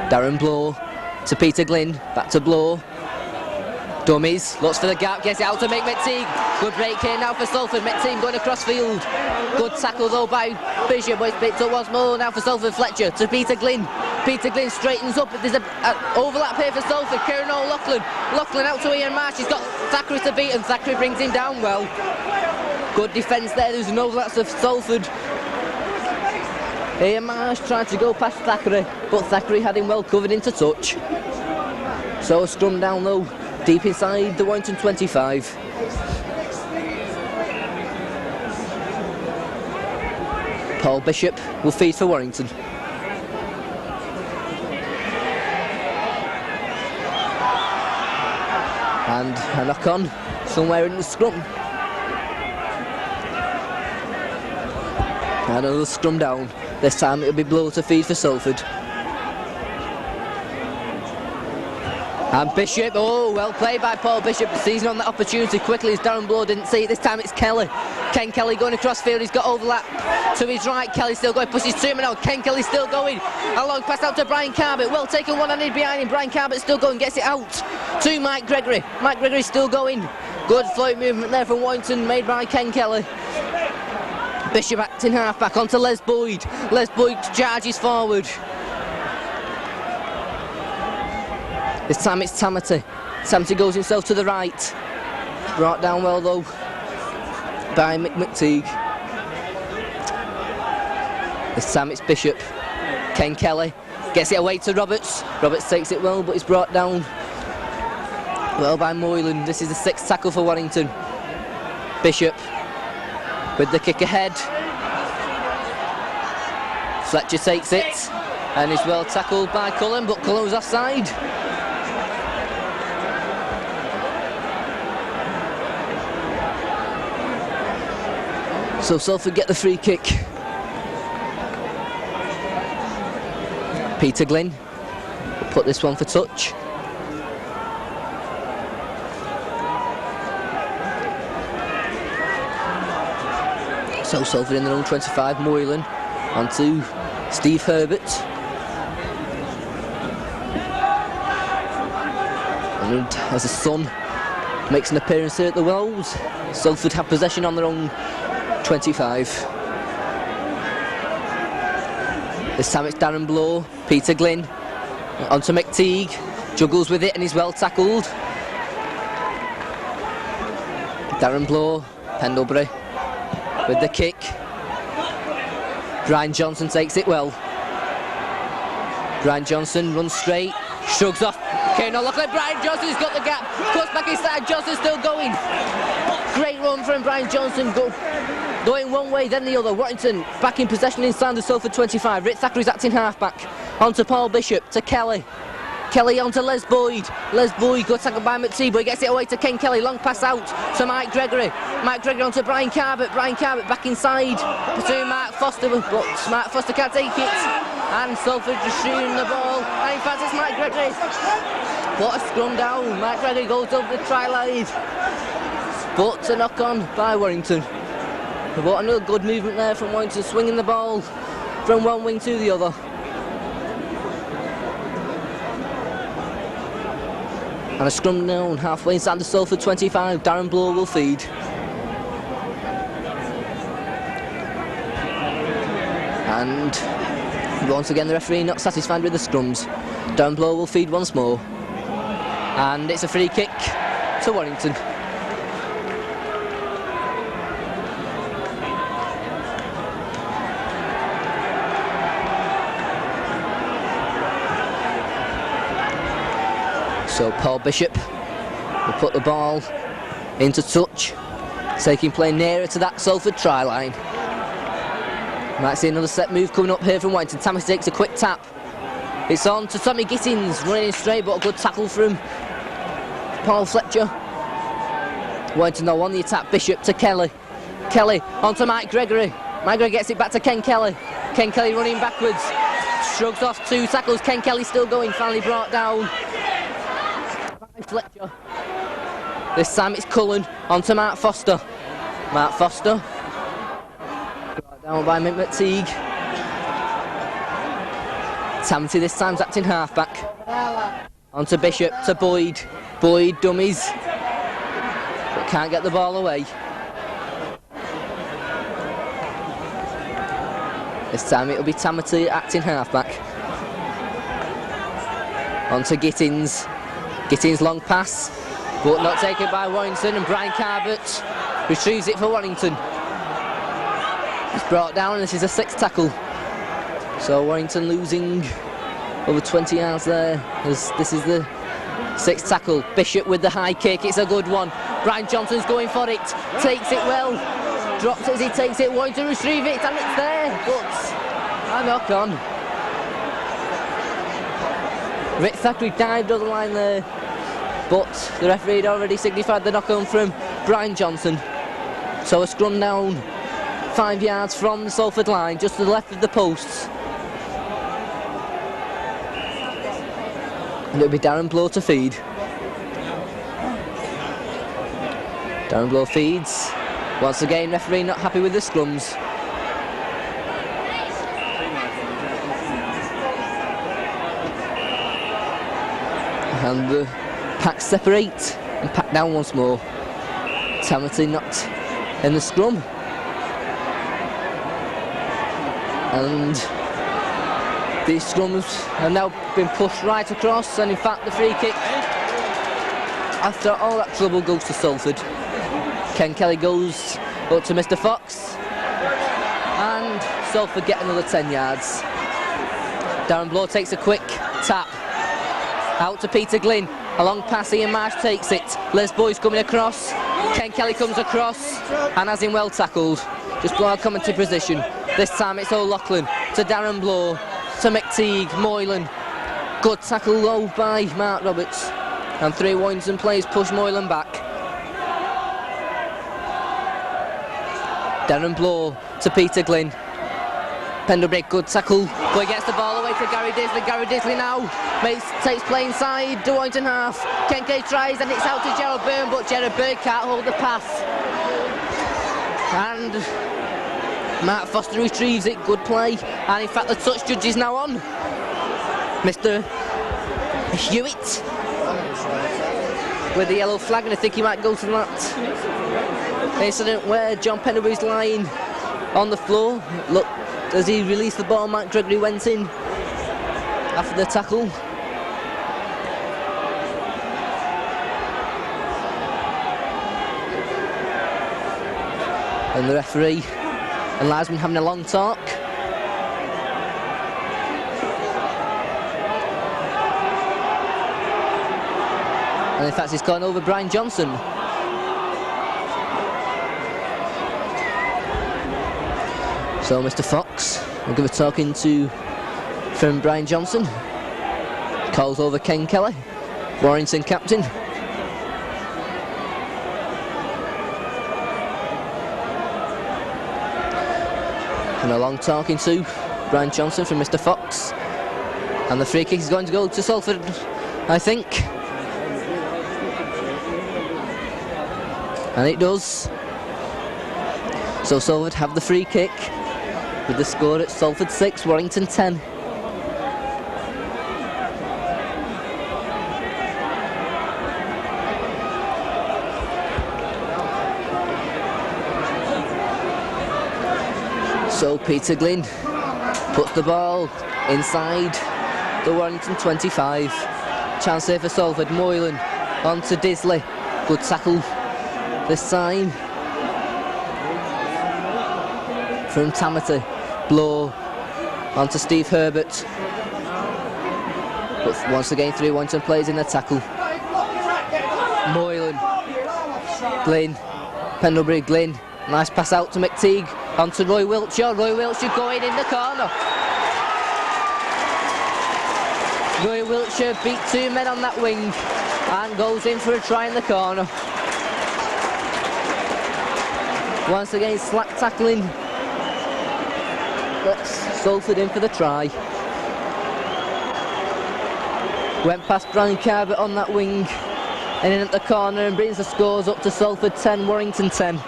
Darren Blow to Peter Glynn. Back to Blow. Dummies, looks for the gap, gets it out to make McTeague. Good break here now for Salford. McTeague going across field. Good tackle though by Bishop, but it's picked up once more now for Salford. Fletcher to Peter Glynn. Peter Glynn straightens up. There's an overlap here for Salford. Kieran O'Loughlin. Loughlin out to Ian Marsh. He's got Thackeray to beat, and Thackeray brings him down well. Good defence there. There's an overlap of Salford. Ian Marsh tried to go past Thackeray, but Thackeray had him well covered into touch. So a scrum down though, deep inside the Warrington 25. Paul Bishop will feed for Warrington. And a knock on somewhere in the scrum. And another scrum down. This time it'll be Blow to feed for Salford. And Bishop, oh, well played by Paul Bishop, seizing on that opportunity quickly as Darren Blow didn't see it. This time it's Kelly. Ken Kelly going across field, he's got overlap to his right. Kelly still going, pushes 2 men out. Ken Kelly still going. A long pass out to Brian Carbett. Well taken, one-handed behind him. Brian Carbett still going, gets it out to Mike Gregory. Mike Gregory still going. Good float movement there from Warrington made by Ken Kelly. Bishop acting half back onto Les Boyd. Les Boyd charges forward. This time it's Tamati. Tamati goes himself to the right. Brought down well though by McTeague. This time it's Bishop. Ken Kelly gets it away to Roberts. Roberts takes it well, but he's brought down well by Moylan. This is the 6th tackle for Warrington. Bishop with the kick ahead. Fletcher takes it and is well tackled by Cullen, but Cullen was offside. So Salford get the free kick. Peter Glynn will put this one for touch. So Salford in their own 25, Moylan onto Steve Herbert. And as the sun makes an appearance here at the Wells, Salford have possession on their own 25. This time it's Darren Blow, Peter Glynn, onto McTeague, juggles with it and is well tackled. Darren Blow, Pendlebury with the kick. Brian Johnson takes it well. Brian Johnson runs straight, shrugs off. Okay, now look like Brian Johnson's got the gap. Cuts back inside, Johnson's still going. Great run from Brian Johnson, going one way then the other. Warrington back in possession inside the Salford 25. Rick Thackeray's acting half-back. On to Paul Bishop, to Kelly. Kelly onto Les Boyd. Les Boyd got tackled by McTeague, but he gets it away to Ken Kelly. Long pass out to Mike Gregory. Mike Gregory onto Brian Carbett. Brian Carbett back inside to Mark Foster, but Mark Foster can't take it. And Salford just shooting the ball. And in fact, it's Mike Gregory. What a scrum down. Mike Gregory goes over the try line. But a knock on by Warrington. But another good movement there from Warrington, swinging the ball from one wing to the other. And a scrum down halfway inside the Salford 25. Darren Blow will feed. And once again the referee not satisfied with the scrums. Darren Blow will feed once more. And it's a free kick to Warrington. So Paul Bishop will put the ball into touch, taking play nearer to that Salford try line. Might see another set move coming up here from Warrington. Tammy takes a quick tap. It's on to Tommy Gittins, running in straight, but a good tackle from Paul Fletcher. Warrington now on the attack. Bishop to Kelly. Kelly onto Mike Gregory. Mike Gregory gets it back to Ken Kelly. Ken Kelly running backwards. Shrugs off 2 tackles. Ken Kelly still going, finally brought down. Fletcher. This time it's Cullen onto Mark Foster. Mark Foster brought down by Mick McTeague. Tamty this time's acting half-back. Onto Bishop, to Boyd. Boyd dummies, but can't get the ball away. This time it'll be Tamati acting half-back. Onto Gittins. Gittins long pass, but not taken by Warrington, and Brian Carbett retrieves it for Warrington. It's brought down, and this is a 6th tackle. So Warrington losing over 20 yards there, as this is the 6th tackle. Bishop with the high kick, it's a good one. Brian Johnson's going for it, takes it well, drops it as he takes it. Warrington retrieve it, and it's there, but a knock on. Rick Thackeray dived over the line there, but the referee had already signified the knock on from Brian Johnson. So a scrum down 5 yards from the Salford line, just to the left of the posts. And it'll be Darren Blow to feed. Darren Blow feeds. Once again, referee not happy with the scrums. And the packs separate and pack down once more. Tamati not in the scrum. And these scrums have now been pushed right across, and in fact the free kick, after all that trouble, goes to Salford. Ken Kelly goes up to Mr. Fox, and Salford get another 10 yards. Darren Blow takes a quick tap. Out to Peter Glynn, a long pass, Ian Marsh takes it. Les Boyd's coming across, Ken Kelly comes across, and has him well tackled. Just below our commentary position. This time it's O'Loughlin to Darren Blow, to McTeague, Moylan. Good tackle low by Mark Roberts. And 3 Warrington players push Moylan back. Darren Blow to Peter Glynn. Pendlebury, good tackle, but he gets the ball away to Gary Disley. Gary Disley now takes play inside the Warrington half. Ken Kelly tries, and it's out to Gerald Byrne, but Gerald Byrne can't hold the pass. And Matt Foster retrieves it, good play, and in fact the touch judge is now on. Mr. Hewitt. with the yellow flag, and I think he might go to that incident where John Pendlebury's lying on the floor. Look, as he released the ball, Matt Gregory went in after the tackle. And the referee and linesman having a long talk. And in fact, he's gone over Brian Johnson. So Mr. Fox will give a talking to from Brian Johnson. Calls over Ken Kelly, Warrington captain. And a long talking to Brian Johnson from Mr. Fox. And the free kick is going to go to Salford, I think. And it does. So Salford have the free kick with the score at Salford 6, Warrington 10. So Peter Glynn puts the ball inside the Warrington 25. Chance here for Salford. Moylan on to Disley. Good tackle this time from Tamati. Blow on to Steve Herbert. But once again, 3 Warrington players in the tackle. Moylan, Glynn, Pendlebury, Glynn. Nice pass out to McTeague. On to Roy Wiltshire. Roy Wiltshire going in the corner. Roy Wiltshire beat 2 men on that wing and goes in for a try in the corner. Once again, slack tackling. Let's Salford in for the try. Went past Brian Carver on that wing and in at the corner and brings the scores up to Salford 10, Warrington 10.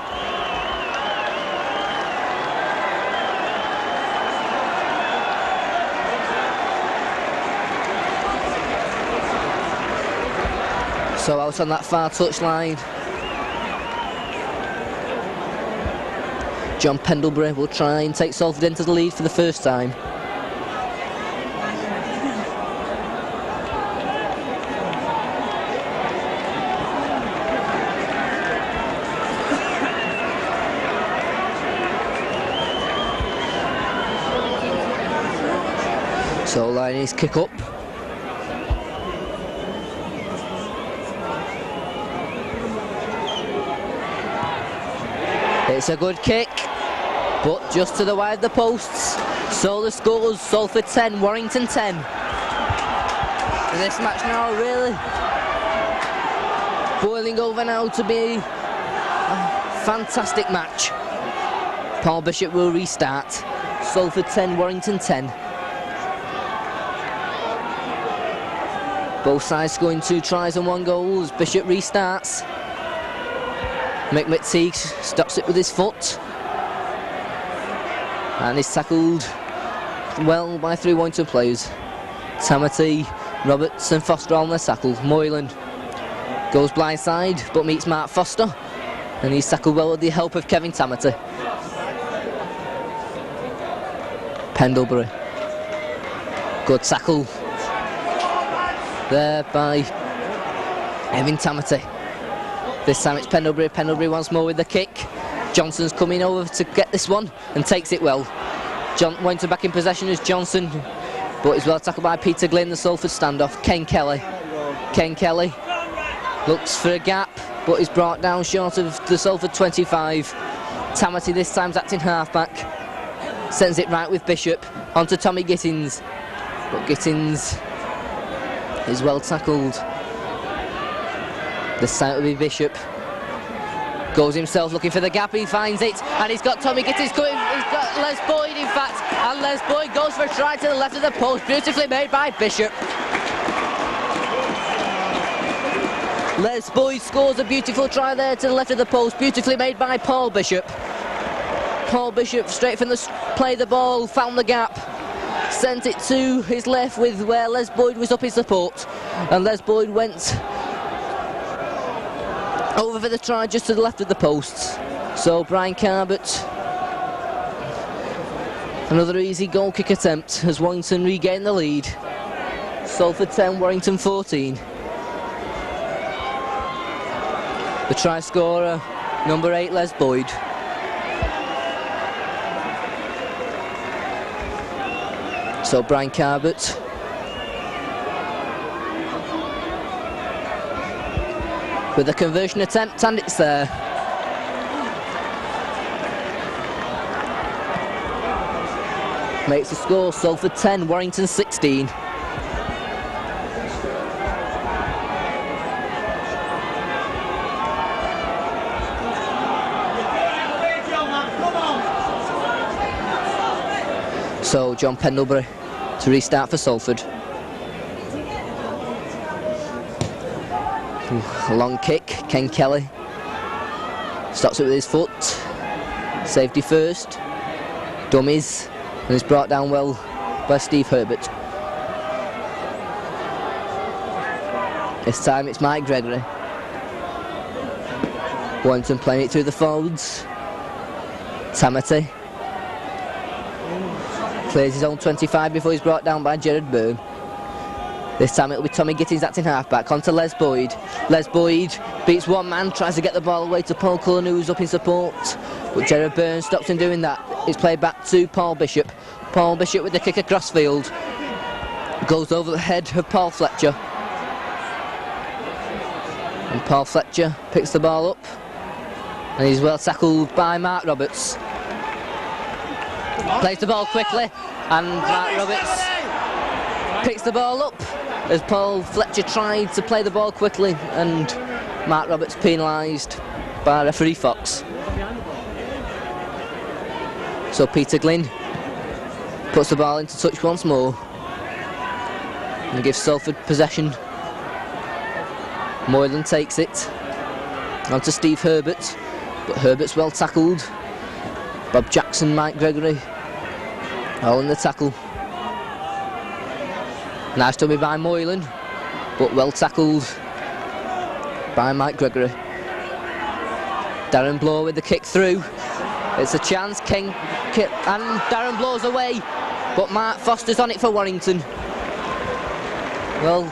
So out on that far touchline, John Pendlebury will try and take Salford into the lead for the first time. So line his kick up. It's a good kick, but just to the wide of the posts. So the scores, Salford 10, Warrington 10. And this match now really boiling over now to be a fantastic match. Paul Bishop will restart. Salford 10, Warrington 10. Both sides scoring 2 tries and 1 goal as Bishop restarts. Mick McTeague stops it with his foot and is tackled well by 3 Warrington players. Tamati, Roberts and Foster on their tackle. Moylan goes blindside but meets Mark Foster and he's tackled well with the help of Kevin Tamati. Pendlebury. Good tackle there by Evan Tamati. This time it's Pendlebury. Pendlebury once more with the kick. Johnson's coming over to get this one and takes it well. Warrington back in possession as Johnson, but he's well tackled by Peter Glynn, the Salford standoff. Ken Kelly. Ken Kelly looks for a gap, but is brought down short of the Salford 25. Tamati this time's acting halfback. Sends it right with Bishop. Onto Tommy Gittins. But Gittins is well tackled. This time it'll be Bishop. Goes himself looking for the gap, he finds it, and he's got Tommy Gittins coming, he's got Les Boyd in fact, and Les Boyd goes for a try to the left of the post, beautifully made by Bishop. Les Boyd scores a beautiful try there to the left of the post, beautifully made by Paul Bishop. Paul Bishop straight from the play the ball, found the gap, sent it to his left with where Les Boyd was up in support, and Les Boyd went Over for the try just to the left of the posts. So Brian Carbett. Another easy goal kick attempt as Warrington regain the lead. Salford 10, Warrington 14. The try scorer, number 8, Les Boyd. So Brian Carbett. With a conversion attempt, and it's there. Makes the score Salford 10, Warrington 16. So John Pendlebury to restart for Salford. A long kick, Ken Kelly stops it with his foot. Safety first. Dummies. And it's brought down well by Steve Herbert. This time it's Mike Gregory. Warrington playing it through the forwards. Tamati clears his own 25 before he's brought down by Gerard Byrne. This time it'll be Tommy Gittins acting halfback, onto Les Boyd. Les Boyd beats one man, tries to get the ball away to Paul Cullen, who's up in support. But Gerard Byrne stops him doing that. It's played back to Paul Bishop. Paul Bishop with the kick across field. Goes over the head of Paul Fletcher. And Paul Fletcher picks the ball up. And he's well tackled by Mark Roberts. Plays the ball quickly, and Mark Roberts picks the ball up as Paul Fletcher tried to play the ball quickly, and Mark Roberts penalised by referee Fox. So Peter Glynn puts the ball into touch once more and gives Salford possession. Moylan takes it on to Steve Herbert, but Herbert's well tackled. Bob Jackson, Mike Gregory all in the tackle. Nice dummy by Moylan, but well tackled by Mike Gregory. Darren Blow with the kick through. It's a chance, King and Darren Blow's away, but Mark Foster's on it for Warrington. Well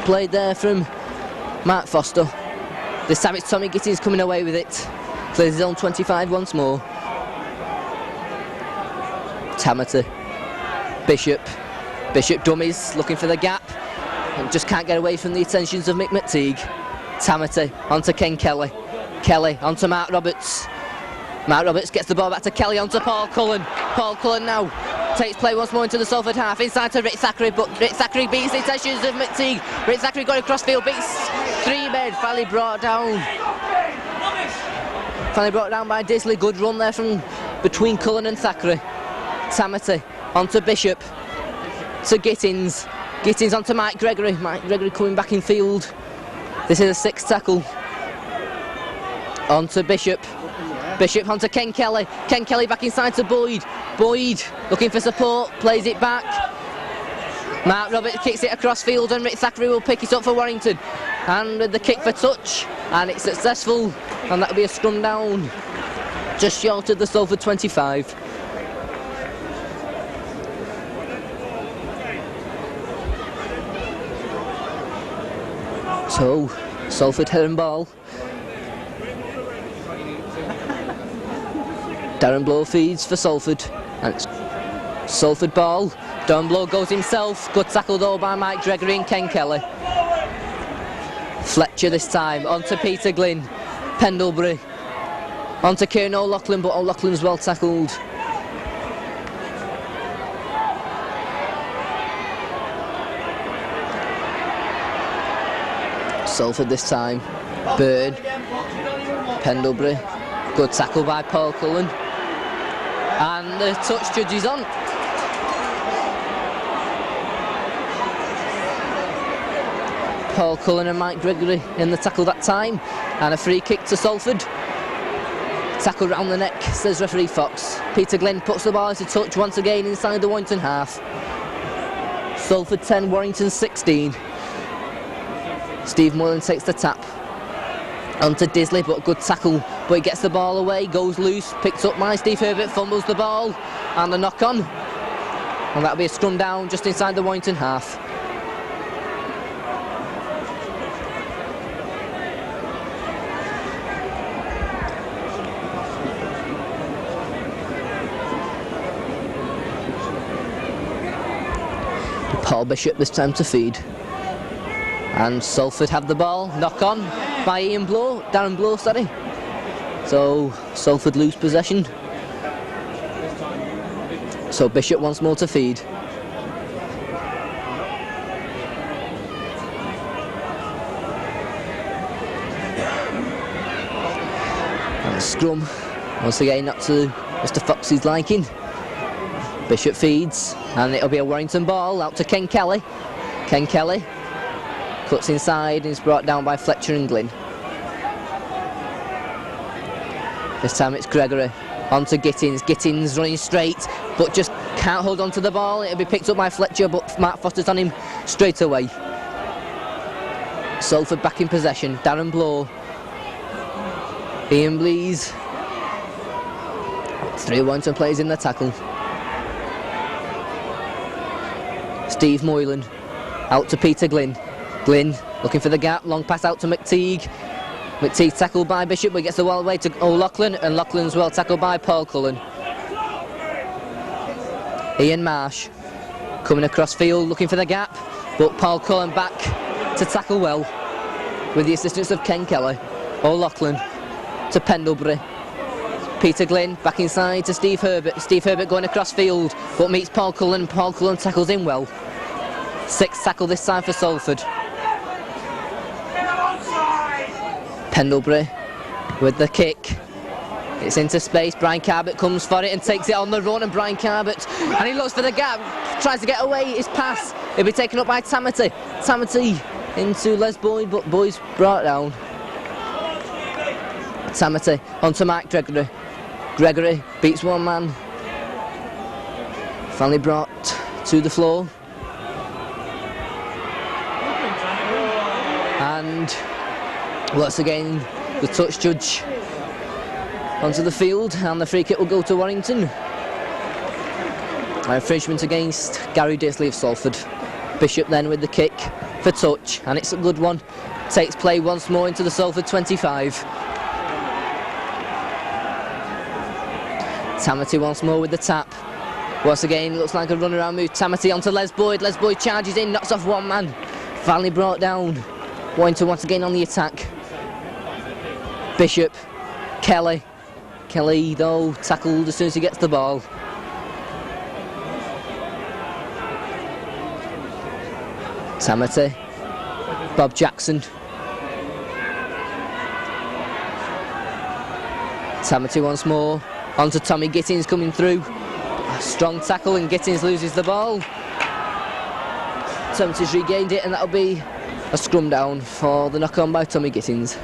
played there from Mark Foster. This time it's Tommy Gittins coming away with it. Clears his own 25 once more. Tamati. Bishop dummies, looking for the gap. And just can't get away from the attentions of Mick McTeague. Tamati onto Ken Kelly. Kelly onto Mark Roberts. Mark Roberts gets the ball back to Kelly onto Paul Cullen. Paul Cullen now takes play once more into the Salford half. Inside to Rick Thackeray, but Rick Thackeray beats the attentions of McTeague. Rick Thackeray going across field, beats three men, finally brought down by Disley. Good run there from between Cullen and Thackeray. Tamati onto Bishop. To Gittins. Gittins onto Mike Gregory. Mike Gregory coming back in field. This is a sixth tackle. Onto Bishop. Bishop onto Ken Kelly. Ken Kelly back inside to Boyd. Boyd looking for support. Plays it back. Mark Roberts kicks it across field and Rick Thackeray will pick it up for Warrington. And with the kick for touch. And it's successful. And that'll be a scrum down. Just short of the Salford 25. So, Salford heading ball. Darren Blow feeds for Salford. And it's Salford ball. Darren Blow goes himself. Good tackle though by Mike Gregory and Ken Kelly. Fletcher this time. Onto Peter Glynn. Pendlebury. Onto Kieran O'Loughlin, but O'Loughlin's well tackled. Salford this time. Byrne. Pendlebury. Good tackle by Paul Cullen. And the touch judge is on. Paul Cullen and Mike Gregory in the tackle that time. And a free kick to Salford. Tackle round the neck, says referee Fox. Peter Glynn puts the ball into touch once again inside the Warrington half. Salford 10, Warrington 16. Steve Moylan takes the tap. onto Disley, but a good tackle, but he gets the ball away, goes loose, picked up by Steve Herbert, fumbles the ball, and a knock on, and that'll be a scrum down just inside the Warrington half. Paul Bishop this time to feed. And Salford have the ball, knock on by Darren Blow, sorry. So Salford lose possession. So Bishop once more to feed. And a scrum, once again not to Mr. Fox's liking. Bishop feeds, and it'll be a Warrington ball out to Ken Kelly. Ken Kelly cuts inside and is brought down by Fletcher and Glynn. This time it's Gregory, on to Gittins. Gittins running straight, but just can't hold on to the ball. It'll be picked up by Fletcher, but Mark Foster's on him straight away. Salford back in possession. Darren Blow. Ian Blees. 3 Warrington players in the tackle. Steve Moylan out to Peter Glynn. Glynn looking for the gap, long pass out to McTeague. McTeague tackled by Bishop, but gets the ball away to O'Loughlin, and Loughlin's well tackled by Paul Cullen. Ian Marsh coming across field looking for the gap, but Paul Cullen back to tackle well with the assistance of Ken Kelly. O'Loughlin to Pendlebury. Peter Glynn back inside to Steve Herbert. Steve Herbert going across field, but meets Paul Cullen, and Paul Cullen tackles in well. 6th tackle this time for Salford. Pendlebury with the kick. It's into space. Brian Carbett comes for it and takes it on the run, and Brian Carbett, and he looks for the gap, tries to get away. His pass, it'll be taken up by Tamati. Tamati into Les Boyd, but Boyd's brought down. Tamati onto Mike Gregory. Gregory beats one man. Finally brought to the floor. And once again, the touch judge onto the field, and the free kick will go to Warrington. Infringement against Gary Disley of Salford. Bishop then with the kick for touch, and it's a good one. Takes play once more into the Salford 25. Tamati once more with the tap. Once again, looks like a run-around move. Tamati onto Les Boyd. Les Boyd charges in, knocks off one man. Finally brought down. Warrington once again on the attack. Bishop. Kelly. Kelly, though, tackled as soon as he gets the ball. Tamati. Bob Jackson. Tamati once more. On to Tommy Gittins coming through. A strong tackle, and Gittins loses the ball. Tamati's regained it, and that'll be a scrum down for the knock-on by Tommy Gittins.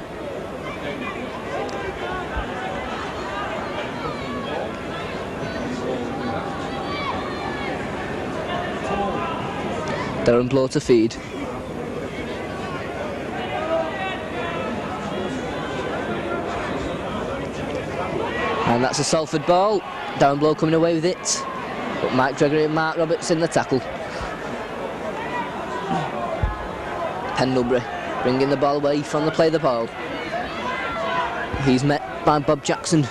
Darren Blow to feed. And that's a Salford ball. Darren Blow coming away with it. But Mike Gregory and Mark Roberts in the tackle. Pendlebury bringing the ball away from the play of the ball. He's met by Bob Jackson.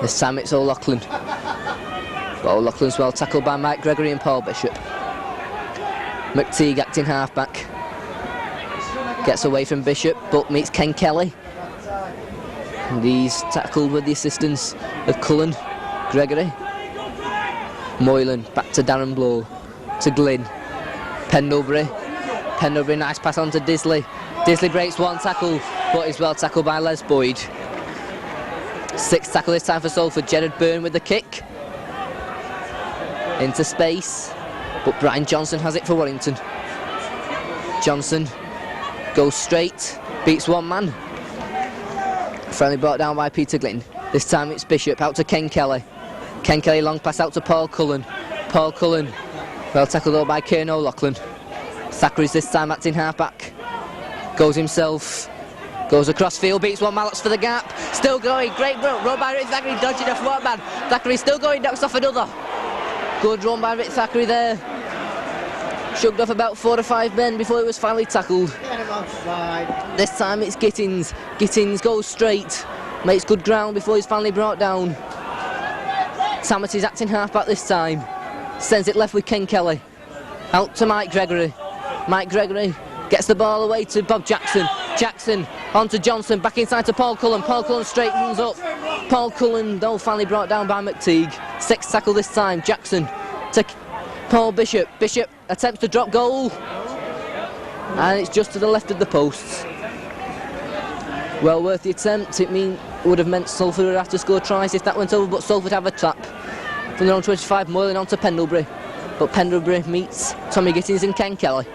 This time it's O'Loughlin. But O'Loughlin's well tackled by Mike Gregory and Paul Bishop. McTeague acting halfback. Gets away from Bishop, but meets Ken Kelly. And he's tackled with the assistance of Cullen. Gregory. Moylan back to Darren Blow. To Glynn. Pendlebury. Pendlebury, nice pass on to Disley. Disley breaks one tackle, but is well tackled by Les Boyd. 6th tackle this time for Salford. Gerard Byrne with the kick. Into space, but Brian Johnson has it for Warrington. Johnson goes straight, beats one man. Friendly brought down by Peter Glynn. This time it's Bishop out to Ken Kelly. Ken Kelly long pass out to Paul Cullen. Paul Cullen well tackled up by Kieran O'Loughlin. Thackeray's this time acting halfback. goes himself, goes across field, beats one man, looks for the gap, still going, great run by Rick Thackeray, dodging off one man, Thackeray still going, knocks off another. Good run by Rick Thackeray there. Shugged off about 4 or 5 men before he was finally tackled. Get him on slide. This time it's Gittins. Gittins goes straight, makes good ground before he's finally brought down. Tamati's acting half-back this time. Sends it left with Ken Kelly. Out to Mike Gregory. Mike Gregory gets the ball away to Bob Jackson. Jackson on to Johnson, back inside to Paul Cullen. Paul Cullen straightens up. Paul Cullen, though, finally brought down by McTeague. 6th tackle this time. Jackson to Paul Bishop. Bishop attempts to drop goal. And it's just to the left of the posts. Well worth the attempt. It would have meant Salford would have to score tries if that went over, but Salford have a trap. From their own 25, Moylan on to Pendlebury. But Pendlebury meets Tommy Gittins and Ken Kelly.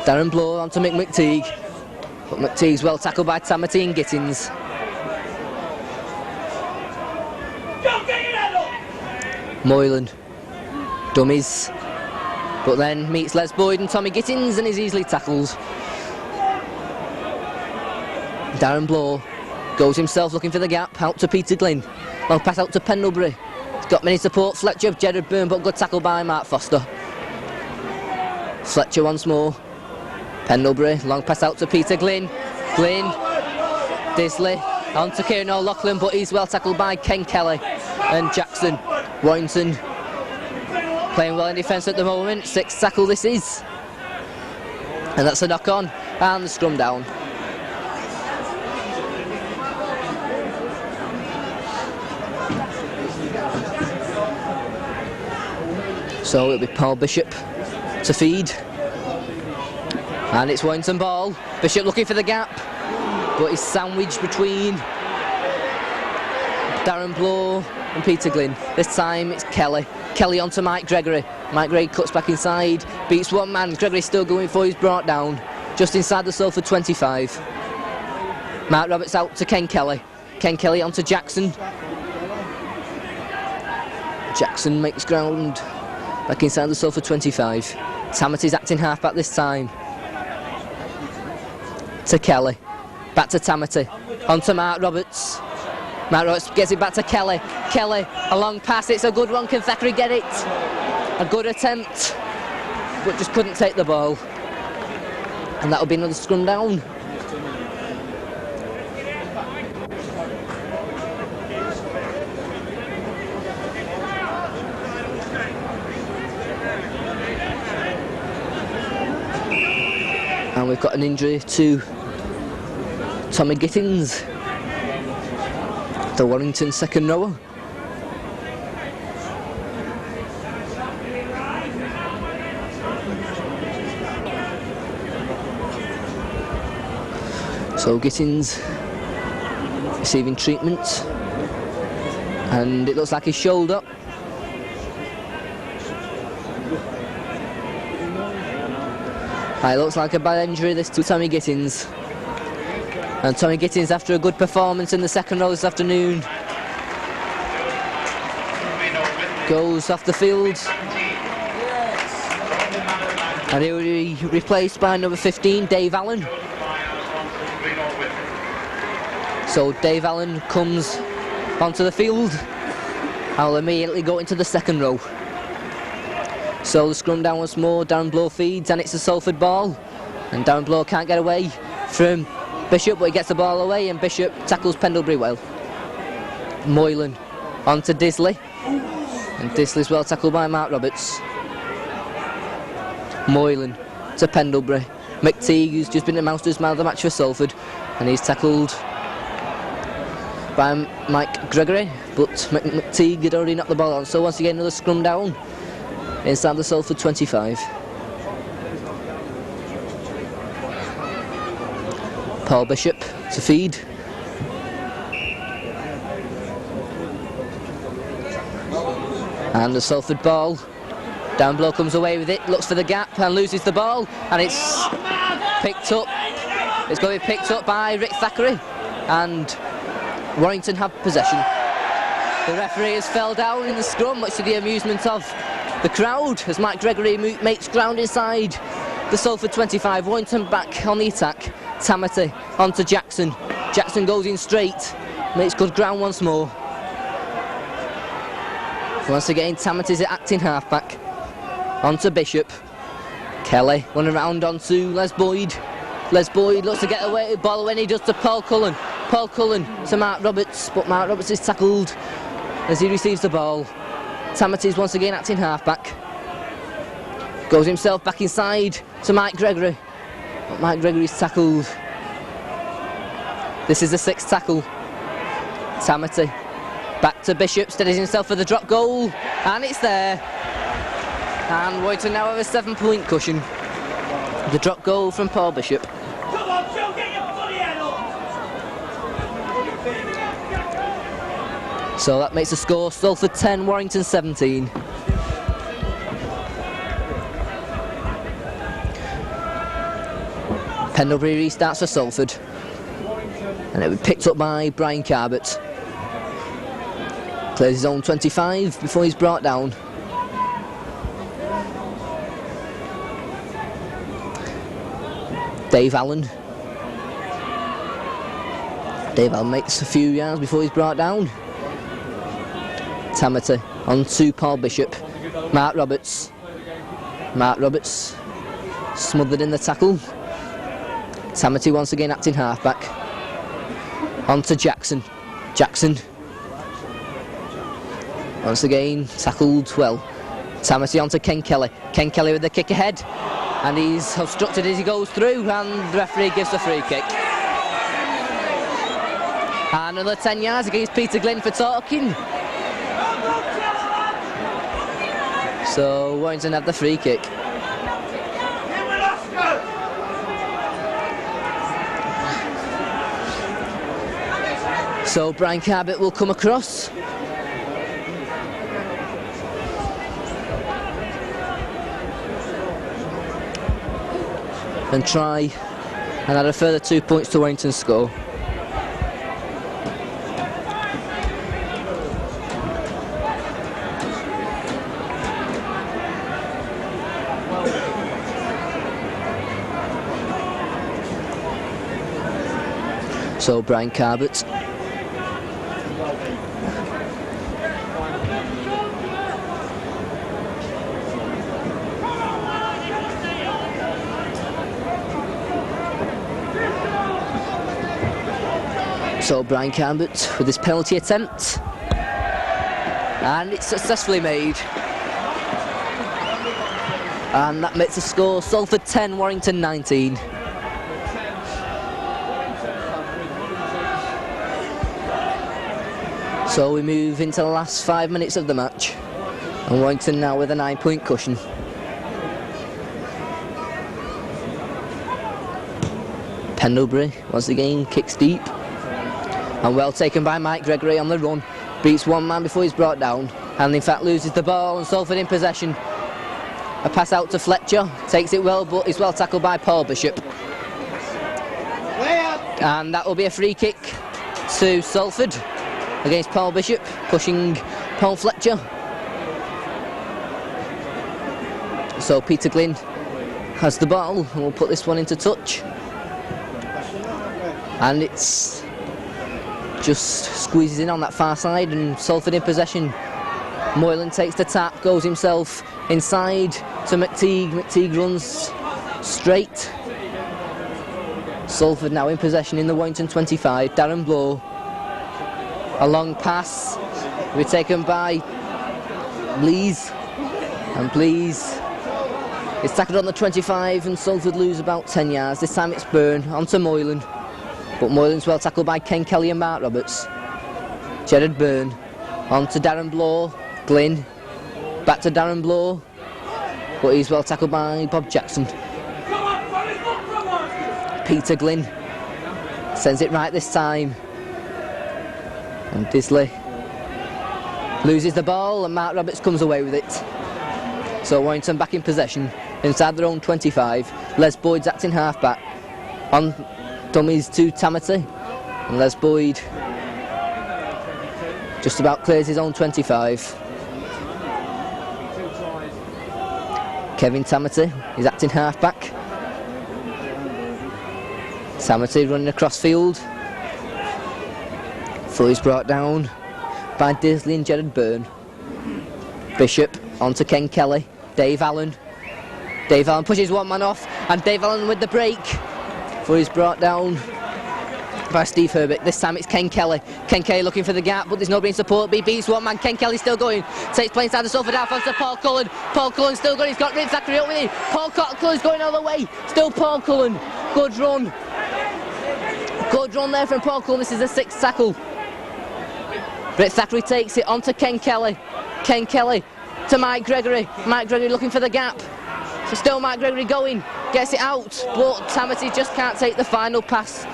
Darren Blow on to Mick McTeague. But McTeague's well tackled by Tamati and Gittins. Moylan dummies, but then meets Les Boyd and Tommy Gittins and is easily tackled. Darren Blow goes himself looking for the gap, out to Peter Glynn. Long pass out to Pendlebury. He's got many support, Fletcher, Gerard Byrne, but good tackle by Mark Foster. Fletcher once more. Pendlebury, long pass out to Peter Glynn. Glynn, Disley, on to Kieran O'Loughlin, but he's well tackled by Ken Kelly and Jackson. Warrington playing well in defence at the moment. 6th tackle this is. And that's a knock on and the scrum down. So it'll be Paul Bishop to feed. And it's Warrington ball. Bishop looking for the gap, but he's sandwiched between Darren Blow and Peter Glynn. This time it's Kelly. Kelly on to Mike Gregory. Mike Gregory cuts back inside, beats one man. Gregory still going before he's brought down. Just inside the Salford 25. Mark Roberts out to Ken Kelly. Ken Kelly on to Jackson. Jackson makes ground. Back inside the Salford 25. Tamati's acting half-back this time. To Kelly. Back to Tamati. On to Mark Roberts. Mark Roberts gets it back to Kelly. Kelly, a long pass, it's a good one, can Thackeray get it? A good attempt, but just couldn't take the ball. And that'll be another scrum down. And we've got an injury to Tommy Gittins, the Warrington second rower. So Gittins receiving treatment, and it looks like his shoulder. It looks like a bad injury this to Tommy Gittins. And Tommy Gittins, after a good performance in the second row this afternoon, goes off the field. And he'll be replaced by number 15, Dave Allen. So Dave Allen comes onto the field. I'll immediately go into the second row. So the scrum down once more, Darren Blow feeds, and it's a Salford ball. And Darren Blow can't get away from Bishop, but he gets the ball away, and Bishop tackles Pendlebury well. Moylan on to Disley, and Disley's well tackled by Mark Roberts. Moylan to Pendlebury. McTeague, who's just been announced as man of the match for Salford, and he's tackled by Mike Gregory, but McTeague had already knocked the ball on. So once again, another scrum down inside the Salford 25. Paul Bishop to feed. And the Salford ball. Darren Blow comes away with it, looks for the gap and loses the ball, and it's picked up. It's going to be picked up by Rick Thackeray, and Warrington have possession. The referee has fell down in the scrum, much to the amusement of the crowd as Mike Gregory makes ground inside the Salford 25. Warrington back on the attack. Tamati onto Jackson. Jackson goes in straight, makes good ground once more. Once again, Tamati's acting halfback. Onto Bishop. Kelly running around onto Les Boyd. Les Boyd looks to get away, ball when he does to Paul Cullen. Paul Cullen to Mark Roberts, but Mark Roberts is tackled as he receives the ball. Tamati's once again acting halfback. Goes himself back inside to Mike Gregory, but Mike Gregory's tackled. This is the 6th tackle. Tamati back to Bishop, steadies himself for the drop goal, and it's there. And Warrington now have a 7-point cushion. The drop goal from Paul Bishop. Come on, Joe, get your bloody head up! So that makes the score Salford 10, Warrington 17. Pendlebury restarts for Salford. And it will be picked up by Brian Carbett. Clears his own 25 before he's brought down. Dave Allen. Dave Allen makes a few yards before he's brought down. Tamati on to Paul Bishop. Mark Roberts. Mark Roberts smothered in the tackle. Tamati once again acting halfback. On to Jackson. Jackson once again tackled well. Tamati on to Ken Kelly. Ken Kelly with the kick ahead. And he's obstructed as he goes through, and the referee gives a free kick. And another 10 yards against Peter Glynn for talking. So Warrington have the free kick. So Brian Carbett will come across. And try and add a further 2 points to Warrington's score. So Brian Carbett. So Brian Carbett with his penalty attempt, and it's successfully made, and that makes the score Salford 10, Warrington 19. So we move into the last 5 minutes of the match, and Warrington now with a 9-point cushion. Pendlebury once again kicks deep. And well taken by Mike Gregory on the run. Beats one man before he's brought down. And in fact loses the ball, and Salford in possession. A pass out to Fletcher. Takes it well, but is well tackled by Paul Bishop. And that will be a free kick to Salford against Paul Bishop, pushing Paul Fletcher. So Peter Glynn has the ball, and we'll put this one into touch. And it's just squeezes in on that far side, and Salford in possession. Moylan takes the tap, goes himself inside to McTeague. McTeague runs straight. Salford now in possession in the Warrington 25. Darren Blow. A long pass. Will be taken by Blease. And Blease is tackled on the 25, and Salford lose about 10 yards. This time it's Byrne onto Moylan. But Moylan's well tackled by Ken Kelly and Mark Roberts. Gerard Byrne on to Darren Blow. Glynn back to Darren Blow, but he's well tackled by Bob Jackson. Peter Glynn sends it right this time, and Disley loses the ball, and Mark Roberts comes away with it. So Warrington back in possession inside their own 25. Les Boyd's acting halfback. On dummies to Tamati, and Les Boyd just about clears his own 25. Kevin Tamati is acting half-back. Tamati running across field. Fully's brought down by Disley and Gerard Byrne. Bishop onto Ken Kelly. Dave Allen. Dave Allen pushes one man off, and Dave Allen with the break. Fully's brought down by Steve Herbert. This time it's Ken Kelly. Ken Kelly looking for the gap, but there's nobody in support. He beats one man. Ken Kelly still going. Takes play inside the Salford half onto Paul Cullen. Paul Cullen still going. He's got Rick Zachary up with him. Paul Cullen's going all the way. Still Paul Cullen. Good run. Good run there from Paul Cullen. This is the 6th tackle. Rick Zachary takes it onto Ken Kelly. Ken Kelly to Mike Gregory. Mike Gregory looking for the gap. So still Mike Gregory going. Gets it out, but Tamati just can't take the final pass.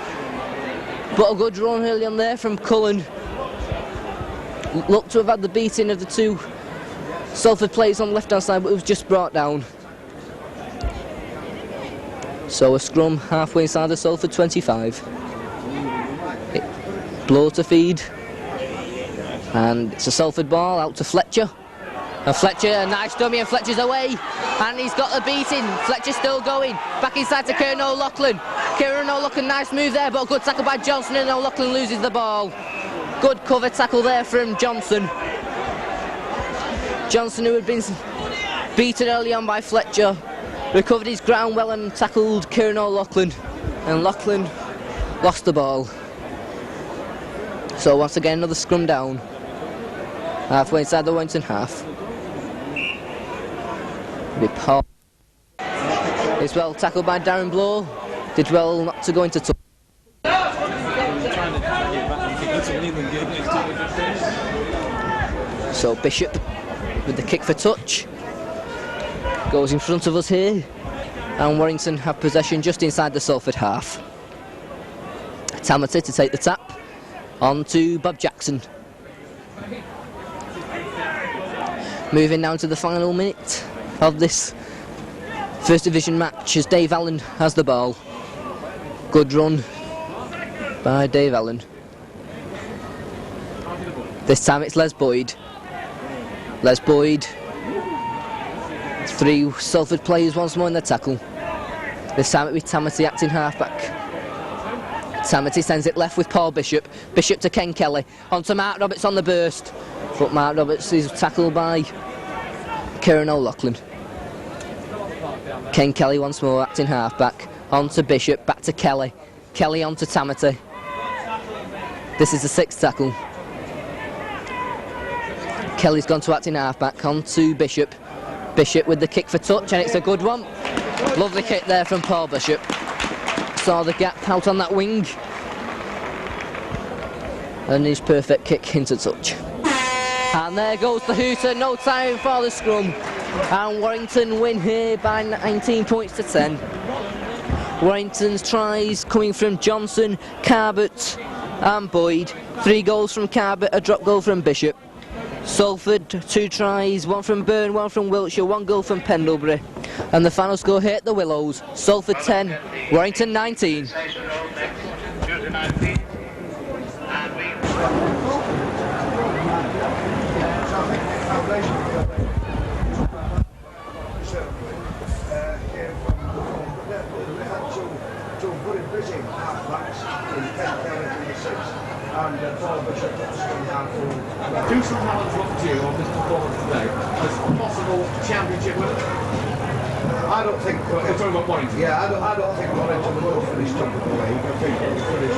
But a good run early on there from Cullen. Looked to have had the beating of the two Salford players on the left hand side, but it was just brought down. So a scrum halfway inside the Salford 25. Blow to feed. And it's a Salford ball out to Fletcher. And Fletcher, a nice dummy, and Fletcher's away. And he's got the beating. Fletcher's still going. Back inside to Kieran O'Loughlin. Kieran O'Loughlin, nice move there, but a good tackle by Johnson, and O'Loughlin loses the ball. Good cover tackle there from Johnson. Johnson, who had been beaten early on by Fletcher, recovered his ground well and tackled Kieran O'Loughlin. And Loughlin lost the ball. So once again, another scrum down. Halfway inside the Warrington half. Paul is well tackled by Darren Blow. Did well not to go into touch. So Bishop with the kick for touch goes in front of us here, and Warrington have possession just inside the Salford half. Tamati to take the tap on to Bob Jackson. Moving down to the final minute of this First Division match as Dave Allen has the ball. Good run by Dave Allen. This time it's Les Boyd. Les Boyd. 3 Salford players once more in the tackle. This time it'll be Tamati acting halfback. Tamati sends it left with Paul Bishop. Bishop to Ken Kelly. Onto Mark Roberts on the burst. But Mark Roberts is tackled by Kieran O'Loughlin. Ken Kelly once more acting halfback. On to Bishop, back to Kelly. Kelly on to Tamati. This is the 6th tackle. Kelly's gone to acting halfback. On to Bishop. Bishop with the kick for touch, and it's a good one. Lovely kick there from Paul Bishop. Saw the gap out on that wing. And his perfect kick into touch. And there goes the hooter, no time for the scrum. And Warrington win here by 19 points to 10. Warrington's tries coming from Johnson, Carbett and Boyd. 3 goals from Carbett, a drop goal from Bishop. Salford, 2 tries, 1 from Byrne, 1 from Wiltshire, 1 goal from Pendlebury. And the final score here at the Willows, Salford 10, Warrington 19. Do some knowledge up to you on this performance today as a possible championship winner? I don't think. We're talking about Warrington. Yeah, I don't think Warrington will finish top of the league. I think they'll finish